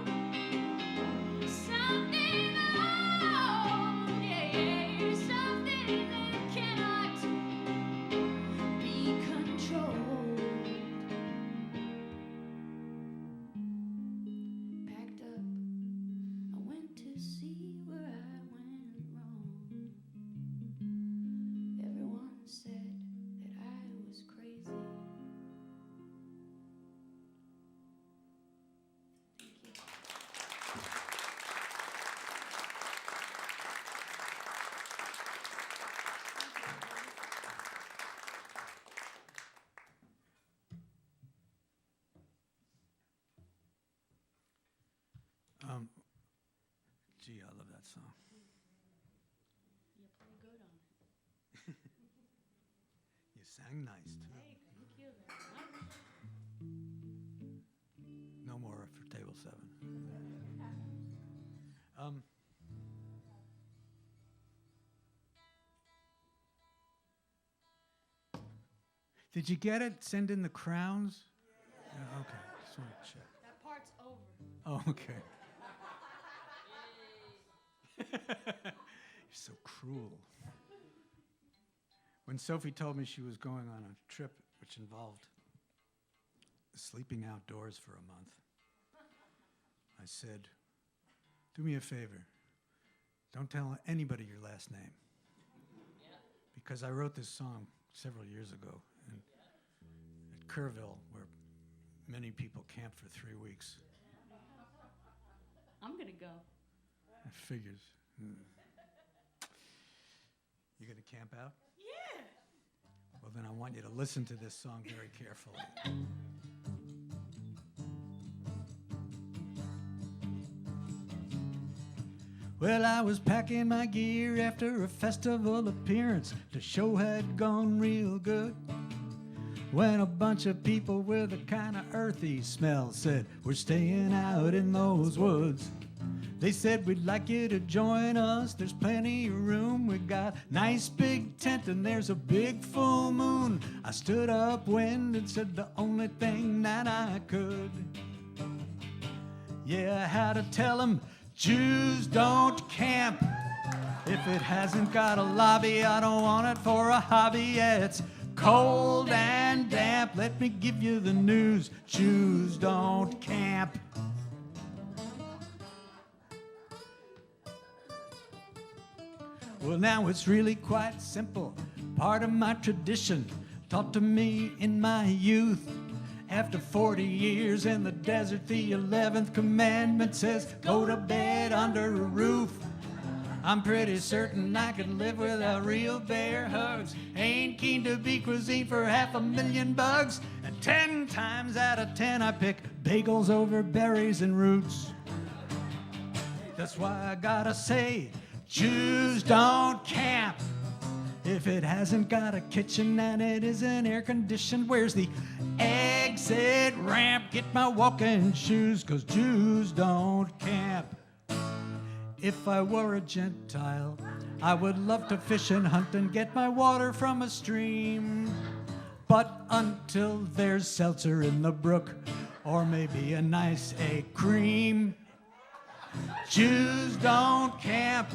something old, yeah, something that cannot be controlled. Packed up, I went to see where I went wrong. Everyone said that I was crazy. Thank you. Gee, I love that song. You play good on it. You sang nice too. Hey, thank you very much. No more for table 7. Did you get it? Send in the crowns? Yeah, okay. Just want to check. That part's over. Oh, okay. You're so cruel. When Sophie told me she was going on a trip which involved sleeping outdoors for a month, I said, do me a favor. Don't tell anybody your last name. Because I wrote this song several years ago at Kerrville, where many people camped for 3 weeks. I'm gonna go. It figures. You gonna camp out? Yeah. Well, then I want you to listen to this song very carefully. Well, I was packing my gear after a festival appearance. The show had gone real good. When a bunch of people with a kind of earthy smell said, we're staying out in those woods. They said, we'd like you to join us. There's plenty of room. We got nice big tent and there's a big full moon. I stood upwind and said the only thing that I could. Yeah, I had to tell them, Jews don't camp. If it hasn't got a lobby, I don't want it for a hobby. Yeah, it's cold and damp. Let me give you the news. Jews don't camp. Well, now it's really quite simple. Part of my tradition, taught to me in my youth. After 40 years in the desert, the 11th commandment says, go to bed under a roof. I'm pretty certain I could live without real bear hugs. Ain't keen to be cuisine for $500,000 bugs. And 10 times out of 10 I pick bagels over berries and roots. That's why I gotta say, Jews don't camp if it hasn't got a kitchen and it isn't air conditioned. Where's the exit ramp? Get my walking shoes, 'cause Jews don't camp. If I were a Gentile, I would love to fish and hunt and get my water from a stream. But until there's seltzer in the brook, or maybe a nice egg cream, Jews don't camp.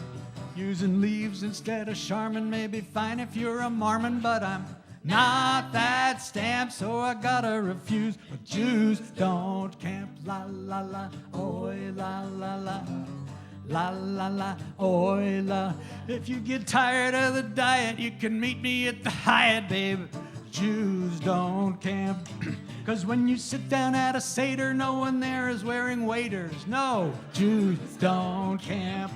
Using leaves instead of Charmin may be fine if you're a Mormon, but I'm not that stamp, so I gotta refuse. But Jews don't camp. La la la, oi la la la. La la la, oi la. If you get tired of the diet, you can meet me at the Hyatt, babe. Jews don't camp. 'Cause when you sit down at a Seder, no one there is wearing waders. No, Jews don't camp.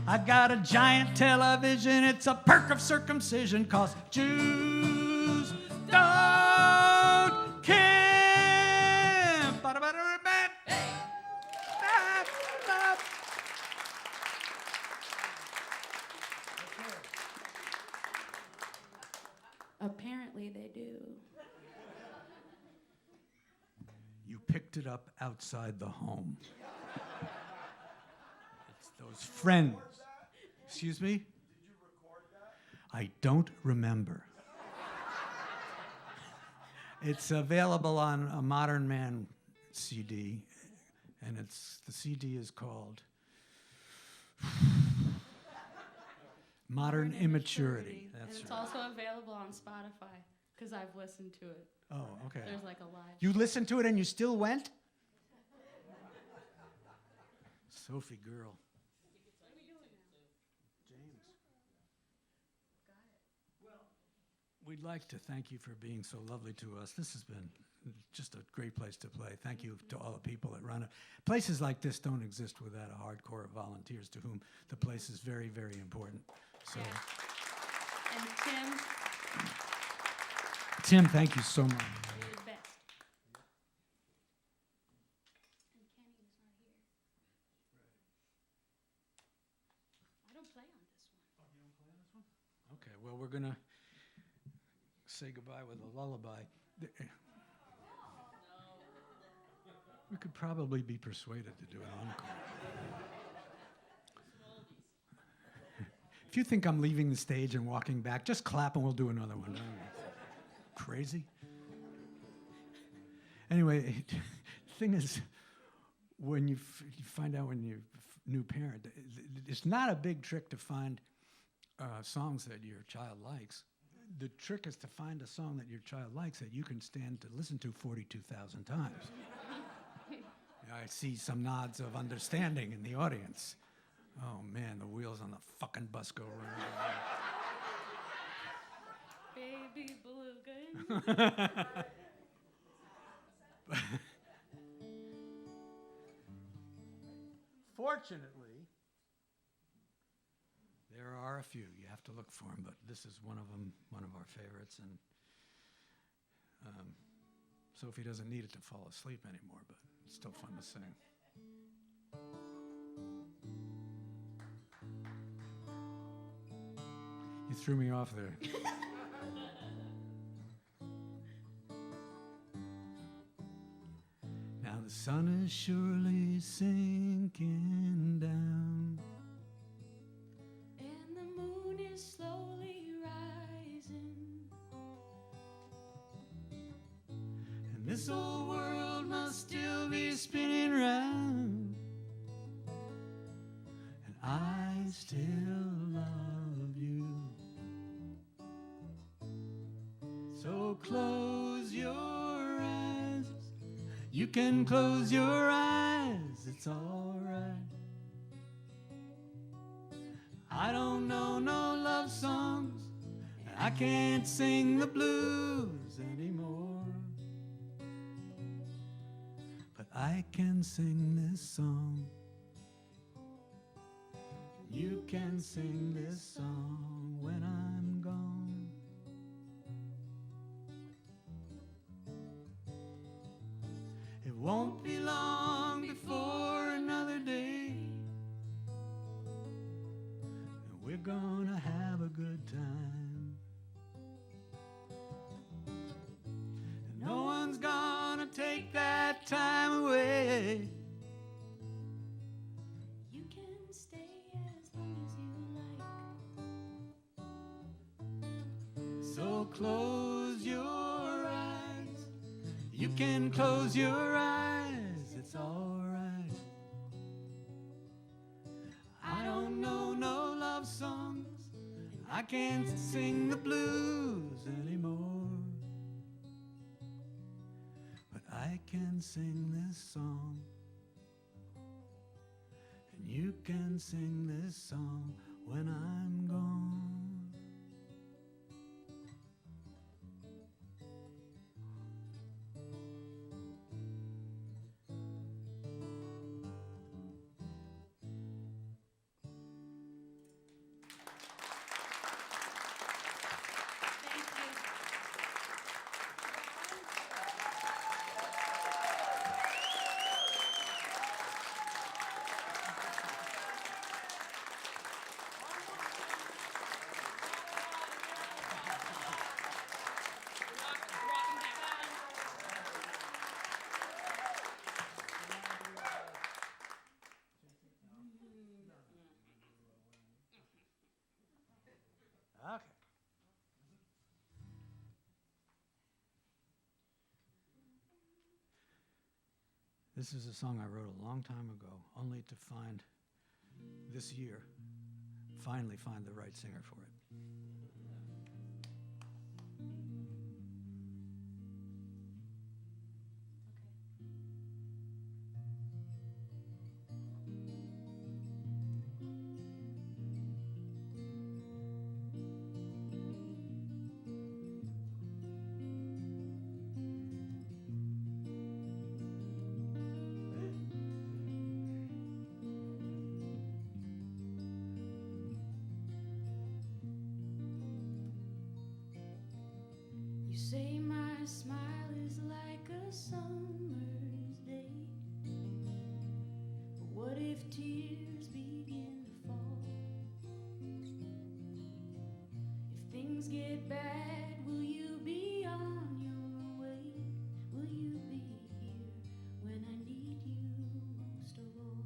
I got a giant television, it's a perk of circumcision, 'cause Jews don't camp. Apparently they do. You picked it up outside the home. It's those friends. Excuse me? Did you record that? I don't remember. It's available on a Modern Man CD, and the CD is called Modern Immaturity. And it's also available on Spotify, because I've listened to it. Oh, okay. There's like a live. You listened to it and you still went? Sophie girl. James. Well, we'd like to thank you for being so lovely to us. This has been just a great place to play. Thank you to all the people that run it. Places like this don't exist without a hardcore of volunteers to whom the place is very, very important. So, yeah. And Tim, thank you so much. you're the best. And Kenny is not here. I don't play on this one. Oh, you don't play on this one? Okay, well, we're going to say goodbye with a lullaby. We could probably be persuaded to do an encore. If you think I'm leaving the stage and walking back, just clap and we'll do another one. Crazy? Anyway, the thing is, when you find out when you're a new parent, it's not a big trick to find songs that your child likes. The trick is to find a song that your child likes that you can stand to listen to 42,000 times. I see some nods of understanding in the audience. Oh man, the wheels on the fucking bus go round. Baby beluga. Fortunately, there are a few. You have to look for them, but this is one of them, one of our favorites. And Sophie doesn't need it to fall asleep anymore, but it's still fun to sing. You threw me off there. Now the sun is surely sinking down, And the moon is slowly rising. and this old world must still be spinning round, and I still love you. So close your eyes. You can close your eyes, it's all right. I don't know no love songs, and I can't sing the blues anymore. But I can sing this song. You can sing this song when I'm gone. It won't be long before another day gonna have a good time. And no one's gonna take that time away. You can stay as long as you like. So close your eyes. You can close your eyes. It's all right. I don't know no love songs. I can't sing the blues anymore. But I can sing this song. And you can sing this song when I'm gone. Okay. This is a song I wrote a long time ago, only to find this year, finally find the right singer for it. You say my smile is like a summer's day. But what if tears begin to fall? If things get bad, will you be on your way? Will you be here when I need you most of all?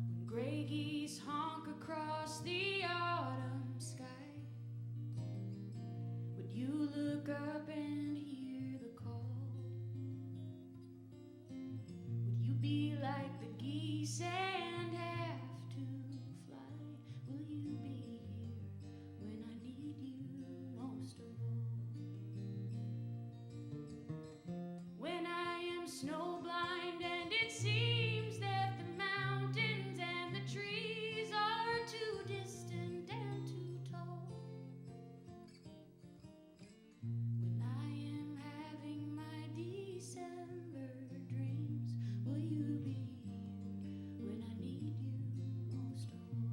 When gray geese honk across the autumn sky, would you look up and hear the call? Would you be like the geese and have to fly? Will you be here when I need you most of all? When I am snowblind and it seems that the mountains and the trees are too distant and too tall. When I am having my December dreams, will you be here when I need you most of all?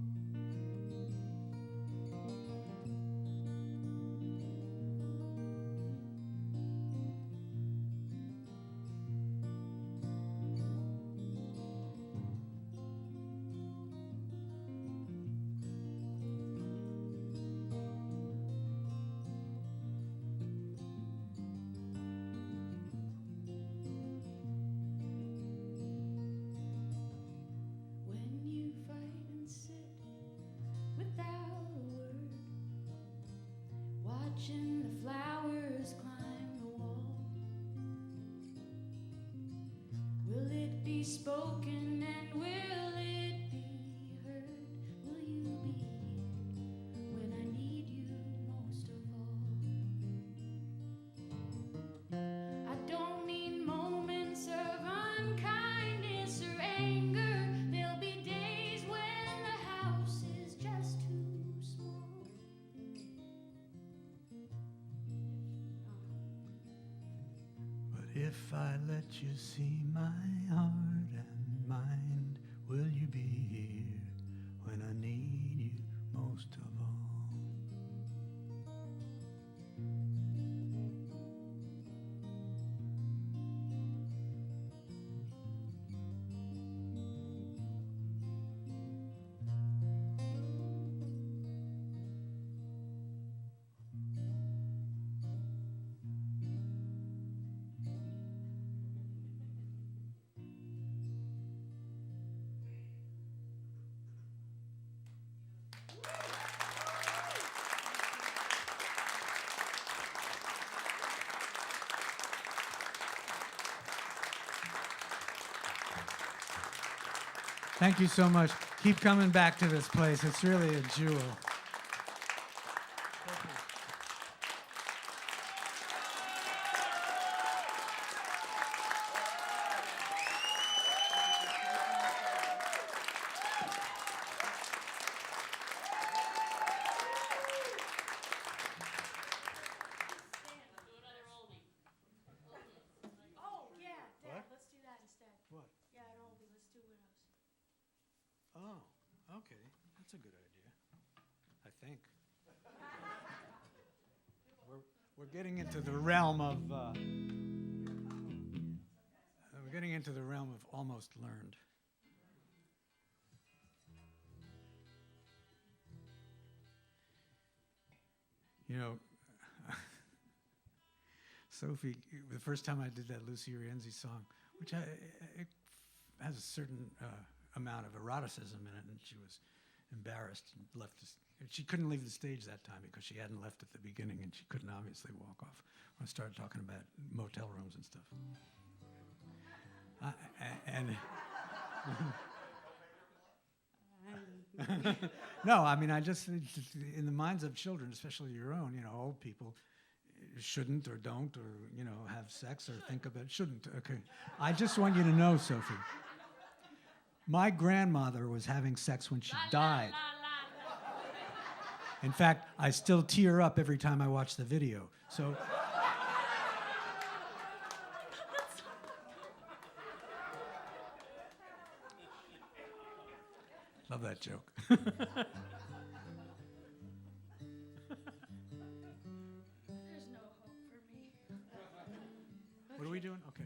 When you fight and sit without a word, watching the flowers climb the wall, will it be spoken and will it be heard? Will you be here when I need you most of all? I don't mean moments of unkindness or anger. There'll be days when the house is just too small. But if I let you see my heart and mind, will you be here when I need you most of all? Thank you so much. Keep coming back to this place. It's really a jewel. Oh, yeah, Dad, let's do that instead. What? Yeah, an oldie, let's do Widows. Oh, okay. That's a good idea. I think. We're getting into the realm of almost learned. You know, Sophie, the first time I did that Lucy Rienzi song, which it has a certain amount of eroticism in it, and she was embarrassed and left. She couldn't leave the stage that time because she hadn't left at the beginning, and she couldn't obviously walk off when I started talking about motel rooms and stuff. No, I mean, I just, in the minds of children, especially your own, old people, shouldn't or don't or, have sex or think about it. Shouldn't, okay. I just want you to know, Sophie, my grandmother was having sex when she died. In fact, I still tear up every time I watch the video. So. Love that joke. There's no hope for me. What are we doing? Okay.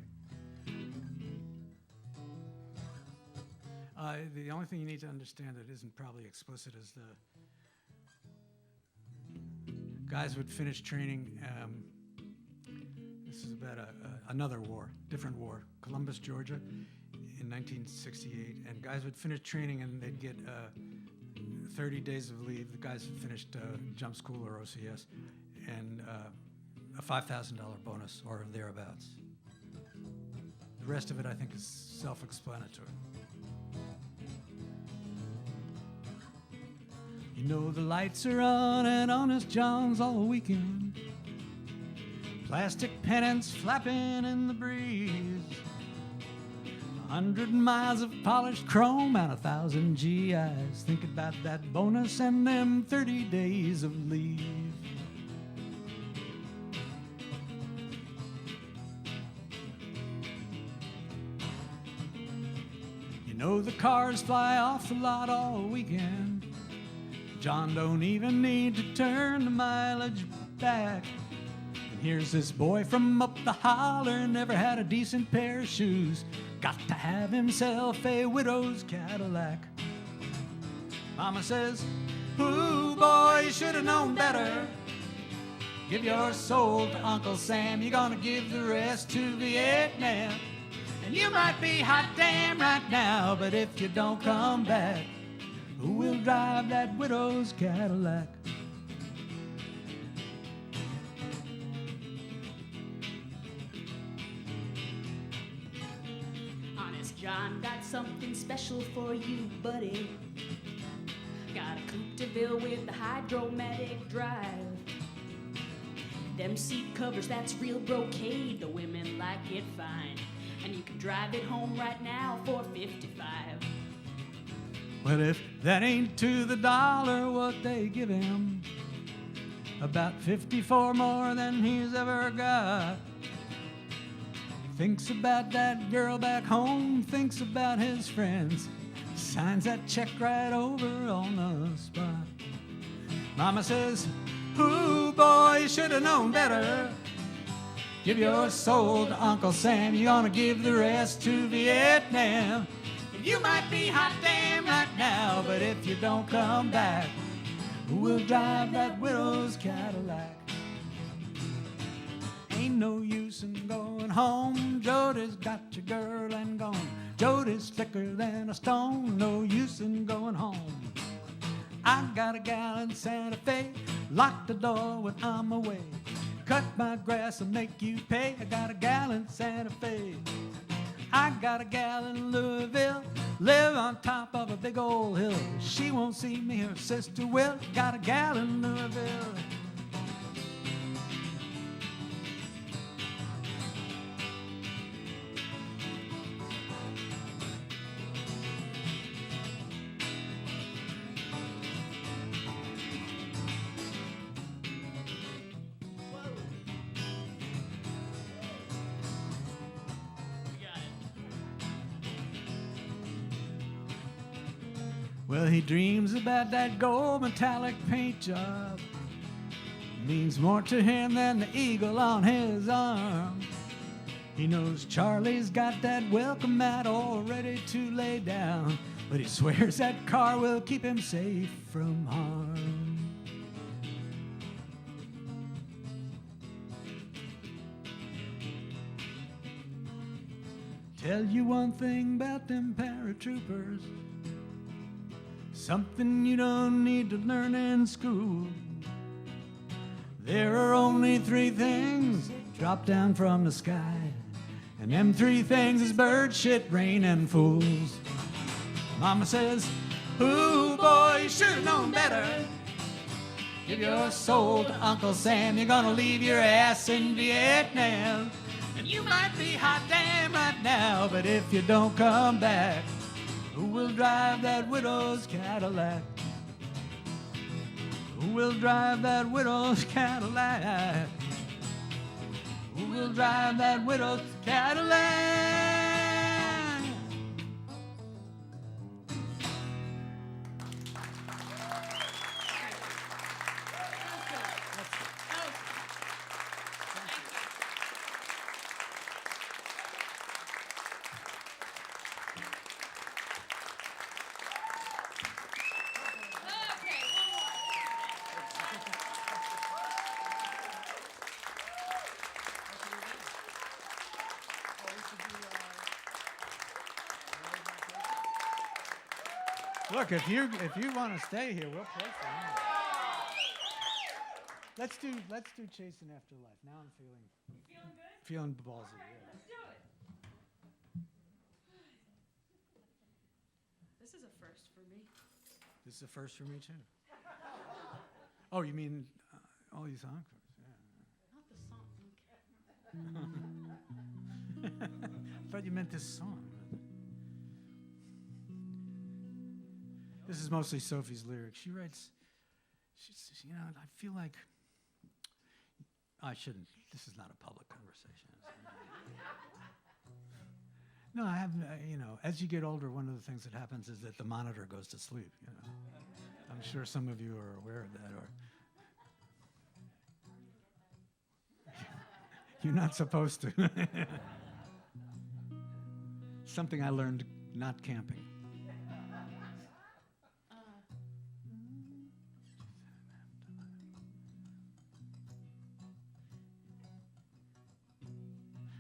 The only thing you need to understand that isn't probably explicit is the guys would finish training. This is about another war, different war, Columbus, Georgia, in 1968. And guys would finish training and they'd get 30 days of leave. The guys had finished jump school or OCS, and a $5,000 bonus or thereabouts. The rest of it, I think, is self-explanatory. You know the lights are on at Honest John's all weekend. Plastic pennants flapping in the breeze. 100 miles of polished chrome and 1,000 GIs. Think about that bonus and them 30 days of leave. You know the cars fly off the lot all weekend. John don't even need to turn the mileage back. And here's this boy from up the holler, never had a decent pair of shoes. Got to have himself a widow's Cadillac. Mama says, ooh, boy, you should have known better. Give your soul to Uncle Sam. You're gonna give the rest to Vietnam. And you might be hot damn right now, but if you don't come back, who will drive that widow's Cadillac? Honest John got something special for you, buddy. Got a coupe de ville with the hydromatic drive. Them seat covers, that's real brocade. The women like it fine. And you can drive it home right now for $55. Well, if that ain't to the dollar what they give him, about 54 more than he's ever got. He thinks about that girl back home, thinks about his friends, signs that check right over on the spot. Mama says, ooh, boy, you should have known better. Give your soul to Uncle Sam, you're gonna give the rest to Vietnam. You might be hot damn right now, but if you don't come back, who will drive that widow's Cadillac? Ain't no use in going home. Jody's got your girl and gone. Jody's thicker than a stone. No use in going home. I got a gal in Santa Fe. Lock the door when I'm away. Cut my grass and make you pay. I got a gal in Santa Fe. I got a gal in Louisville. live on top of a big old hill. She won't see me, her sister will. Got a gal in Louisville. Well, he dreams about that gold metallic paint job. Means more to him than the eagle on his arm. He knows Charlie's got that welcome mat all ready to lay down, but he swears that car will keep him safe from harm. Tell you one thing about them paratroopers, something you don't need to learn in school. There are only 3 things drop down from the sky, and them 3 things is bird shit, rain, and fools. Mama says, ooh, boy, you should've known better. Give your soul to Uncle Sam, you're gonna leave your ass in Vietnam. And you might be hot damn right now, but if you don't come back, who will drive that widow's Cadillac? Who will drive that widow's Cadillac? Who will drive that widow's Cadillac? Look, if you want to stay here, we'll play for you. Let's do Chasing After Life. Now I'm feeling ballsy. All right, Yeah. let's do it. This is a first for me. This is a first for me too. Oh, you mean all these encores? Not the song. I thought you meant this song. This is mostly Sophie's lyrics. She writes, I feel like, I shouldn't, this is not a public conversation. No, I have, as you get older, one of the things that happens is that the monitor goes to sleep. I'm sure some of you are aware of that. Or you're not supposed to. Something I learned not camping.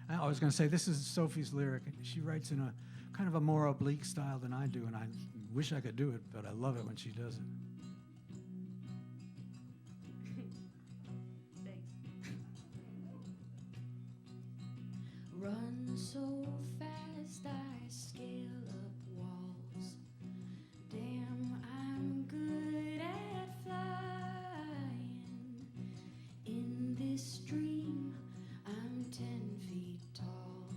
I was going to say, this is Sophie's lyric. She writes in a kind of a more oblique style than I do, and I wish I could do it, but I love it when she does it. Thanks. Run so fast I scale up walls. Damn, I'm good at flying. In this dream, I'm 10 feet tall,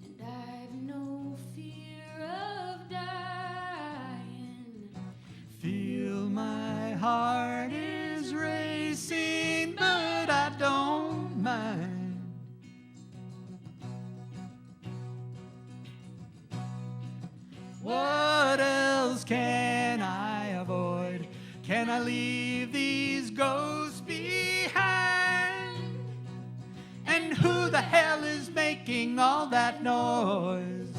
and I've no fear of dying. Feel my heart is racing, but I don't mind. What else can I avoid? Can I leave these ghosts behind? And who the hell is making all that noise?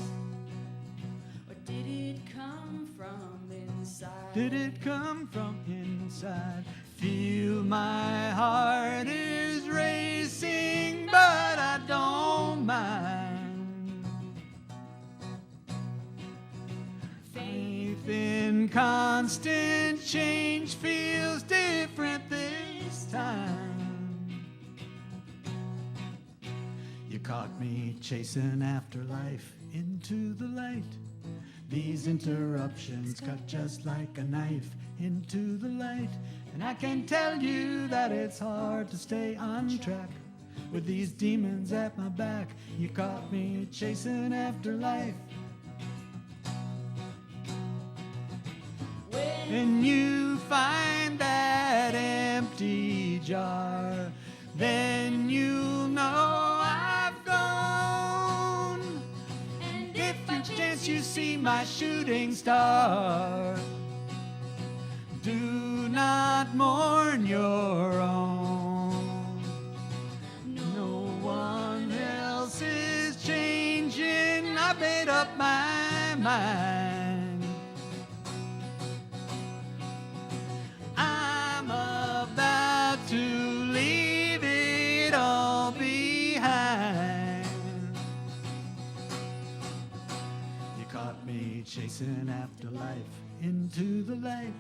Or did it come from inside? Did it come from inside? Feel my heart is racing, but I don't mind. Faith in constant change feels different this time. You caught me chasing after life into the light. These interruptions cut just like a knife into the light. And I can tell you that it's hard to stay on track with these demons at my back. You caught me chasing after life. When you find that empty jar, then you'll know I've gone. And if you chance you see my shooting star, do not mourn your own. No one else is changing. I've made up my mind. I'm about to leave it all behind. You caught me chasing after life into the light.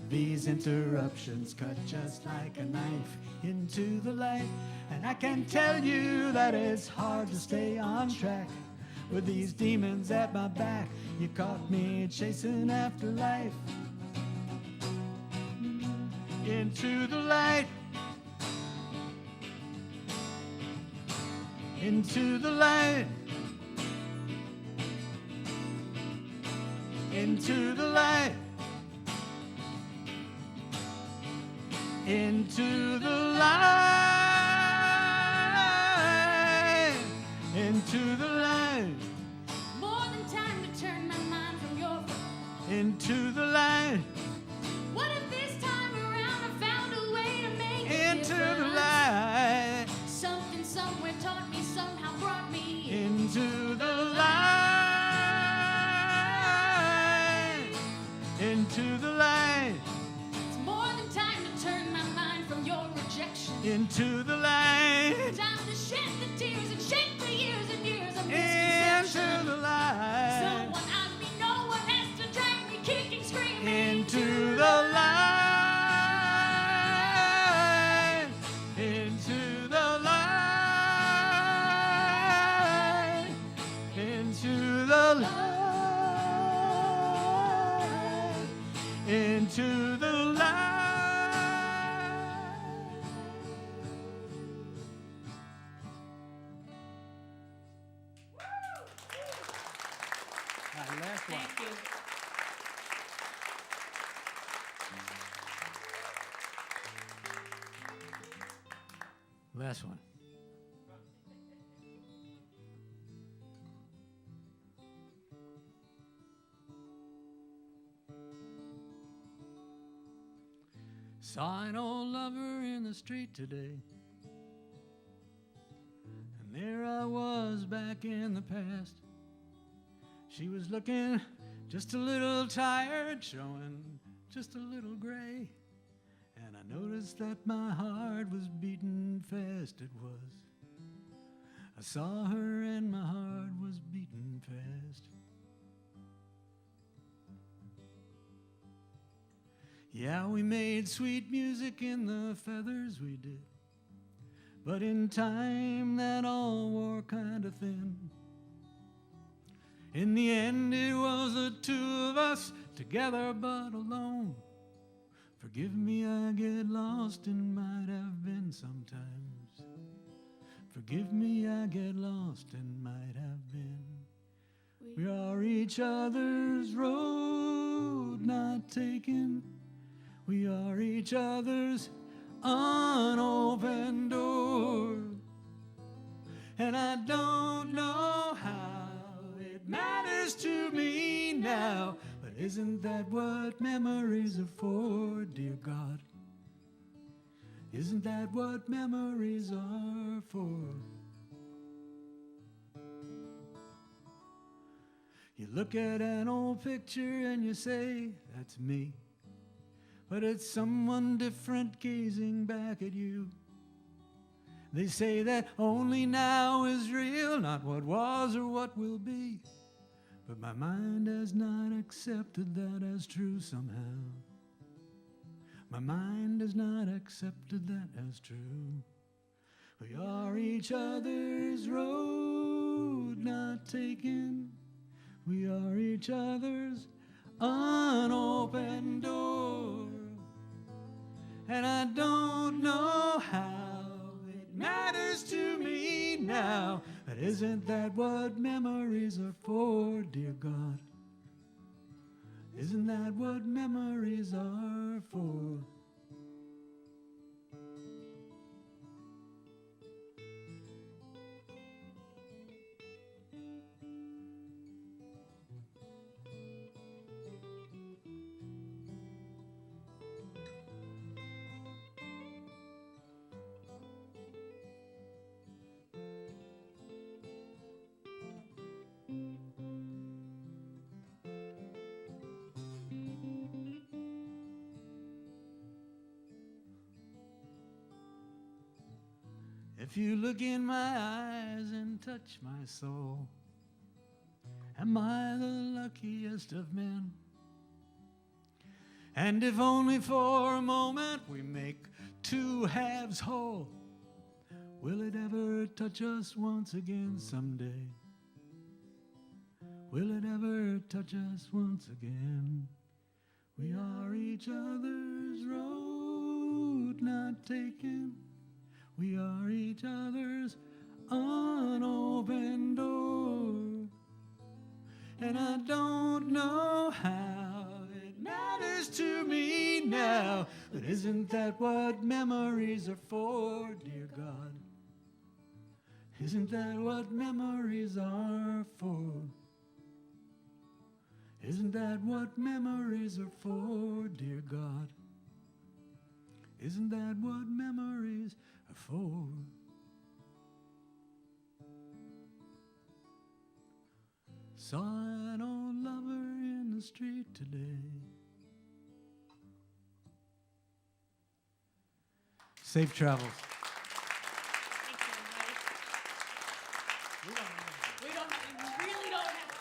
These interruptions cut just like a knife into the light. And I can tell you that it's hard to stay on track with these demons at my back. You caught me chasing after life. Into the light. Into the light. Into the light. Into the light. Into the light. More than time to turn my mind from your. Into the light. What if this time around I found a way to make it Into the different? light. Something somewhere taught me, somehow brought me Into the light. Into the light. It's more than time to turn my mind from your rejection. Into the light. Time to shed the tears and shake the years and years of Into misconception. the light. Someone on me, no one has to drag me, kicking, screaming. Into the light. Into the light. Into the light. Into the light. Last one. Thank you. Last one. Saw an old lover in the street today, and there I was back in the past. She was looking just a little tired, showing just a little gray, and I noticed that my heart was beating fast. It was. I saw her and my heart was beating fast. Yeah, we made sweet music in the feathers, we did. But in time that all wore kind of thin. In the end it was the two of us, together but alone. Forgive me, I get lost and might have been sometimes. Forgive me, I get lost and might have been. We are each other's road not taken. We are each other's unopened door. And I don't know how it matters to me now, but isn't that what memories are for, dear God? Isn't that what memories are for? You look at an old picture and you say, that's me. But it's someone different gazing back at you. They say that only now is real, not what was or what will be. But my mind has not accepted that as true somehow. My mind has not accepted that as true. We are each other's road not taken. We are each other's unopened door. And I don't know how it matters to me now, but isn't that what memories are for, dear God? Isn't that what memories are for? If you look in my eyes and touch my soul, am I the luckiest of men? And if only for a moment we make two halves whole, will it ever touch us once again someday? Will it ever touch us once again? We are each other's road not taken. We are each other's unopened door. And I don't know how it matters to me now, but isn't that what memories are for, dear God? Isn't that what memories are for? Isn't that what memories are for, dear God? Isn't that what memories are for? Saw an old lover in the street today. Safe travels. We really don't have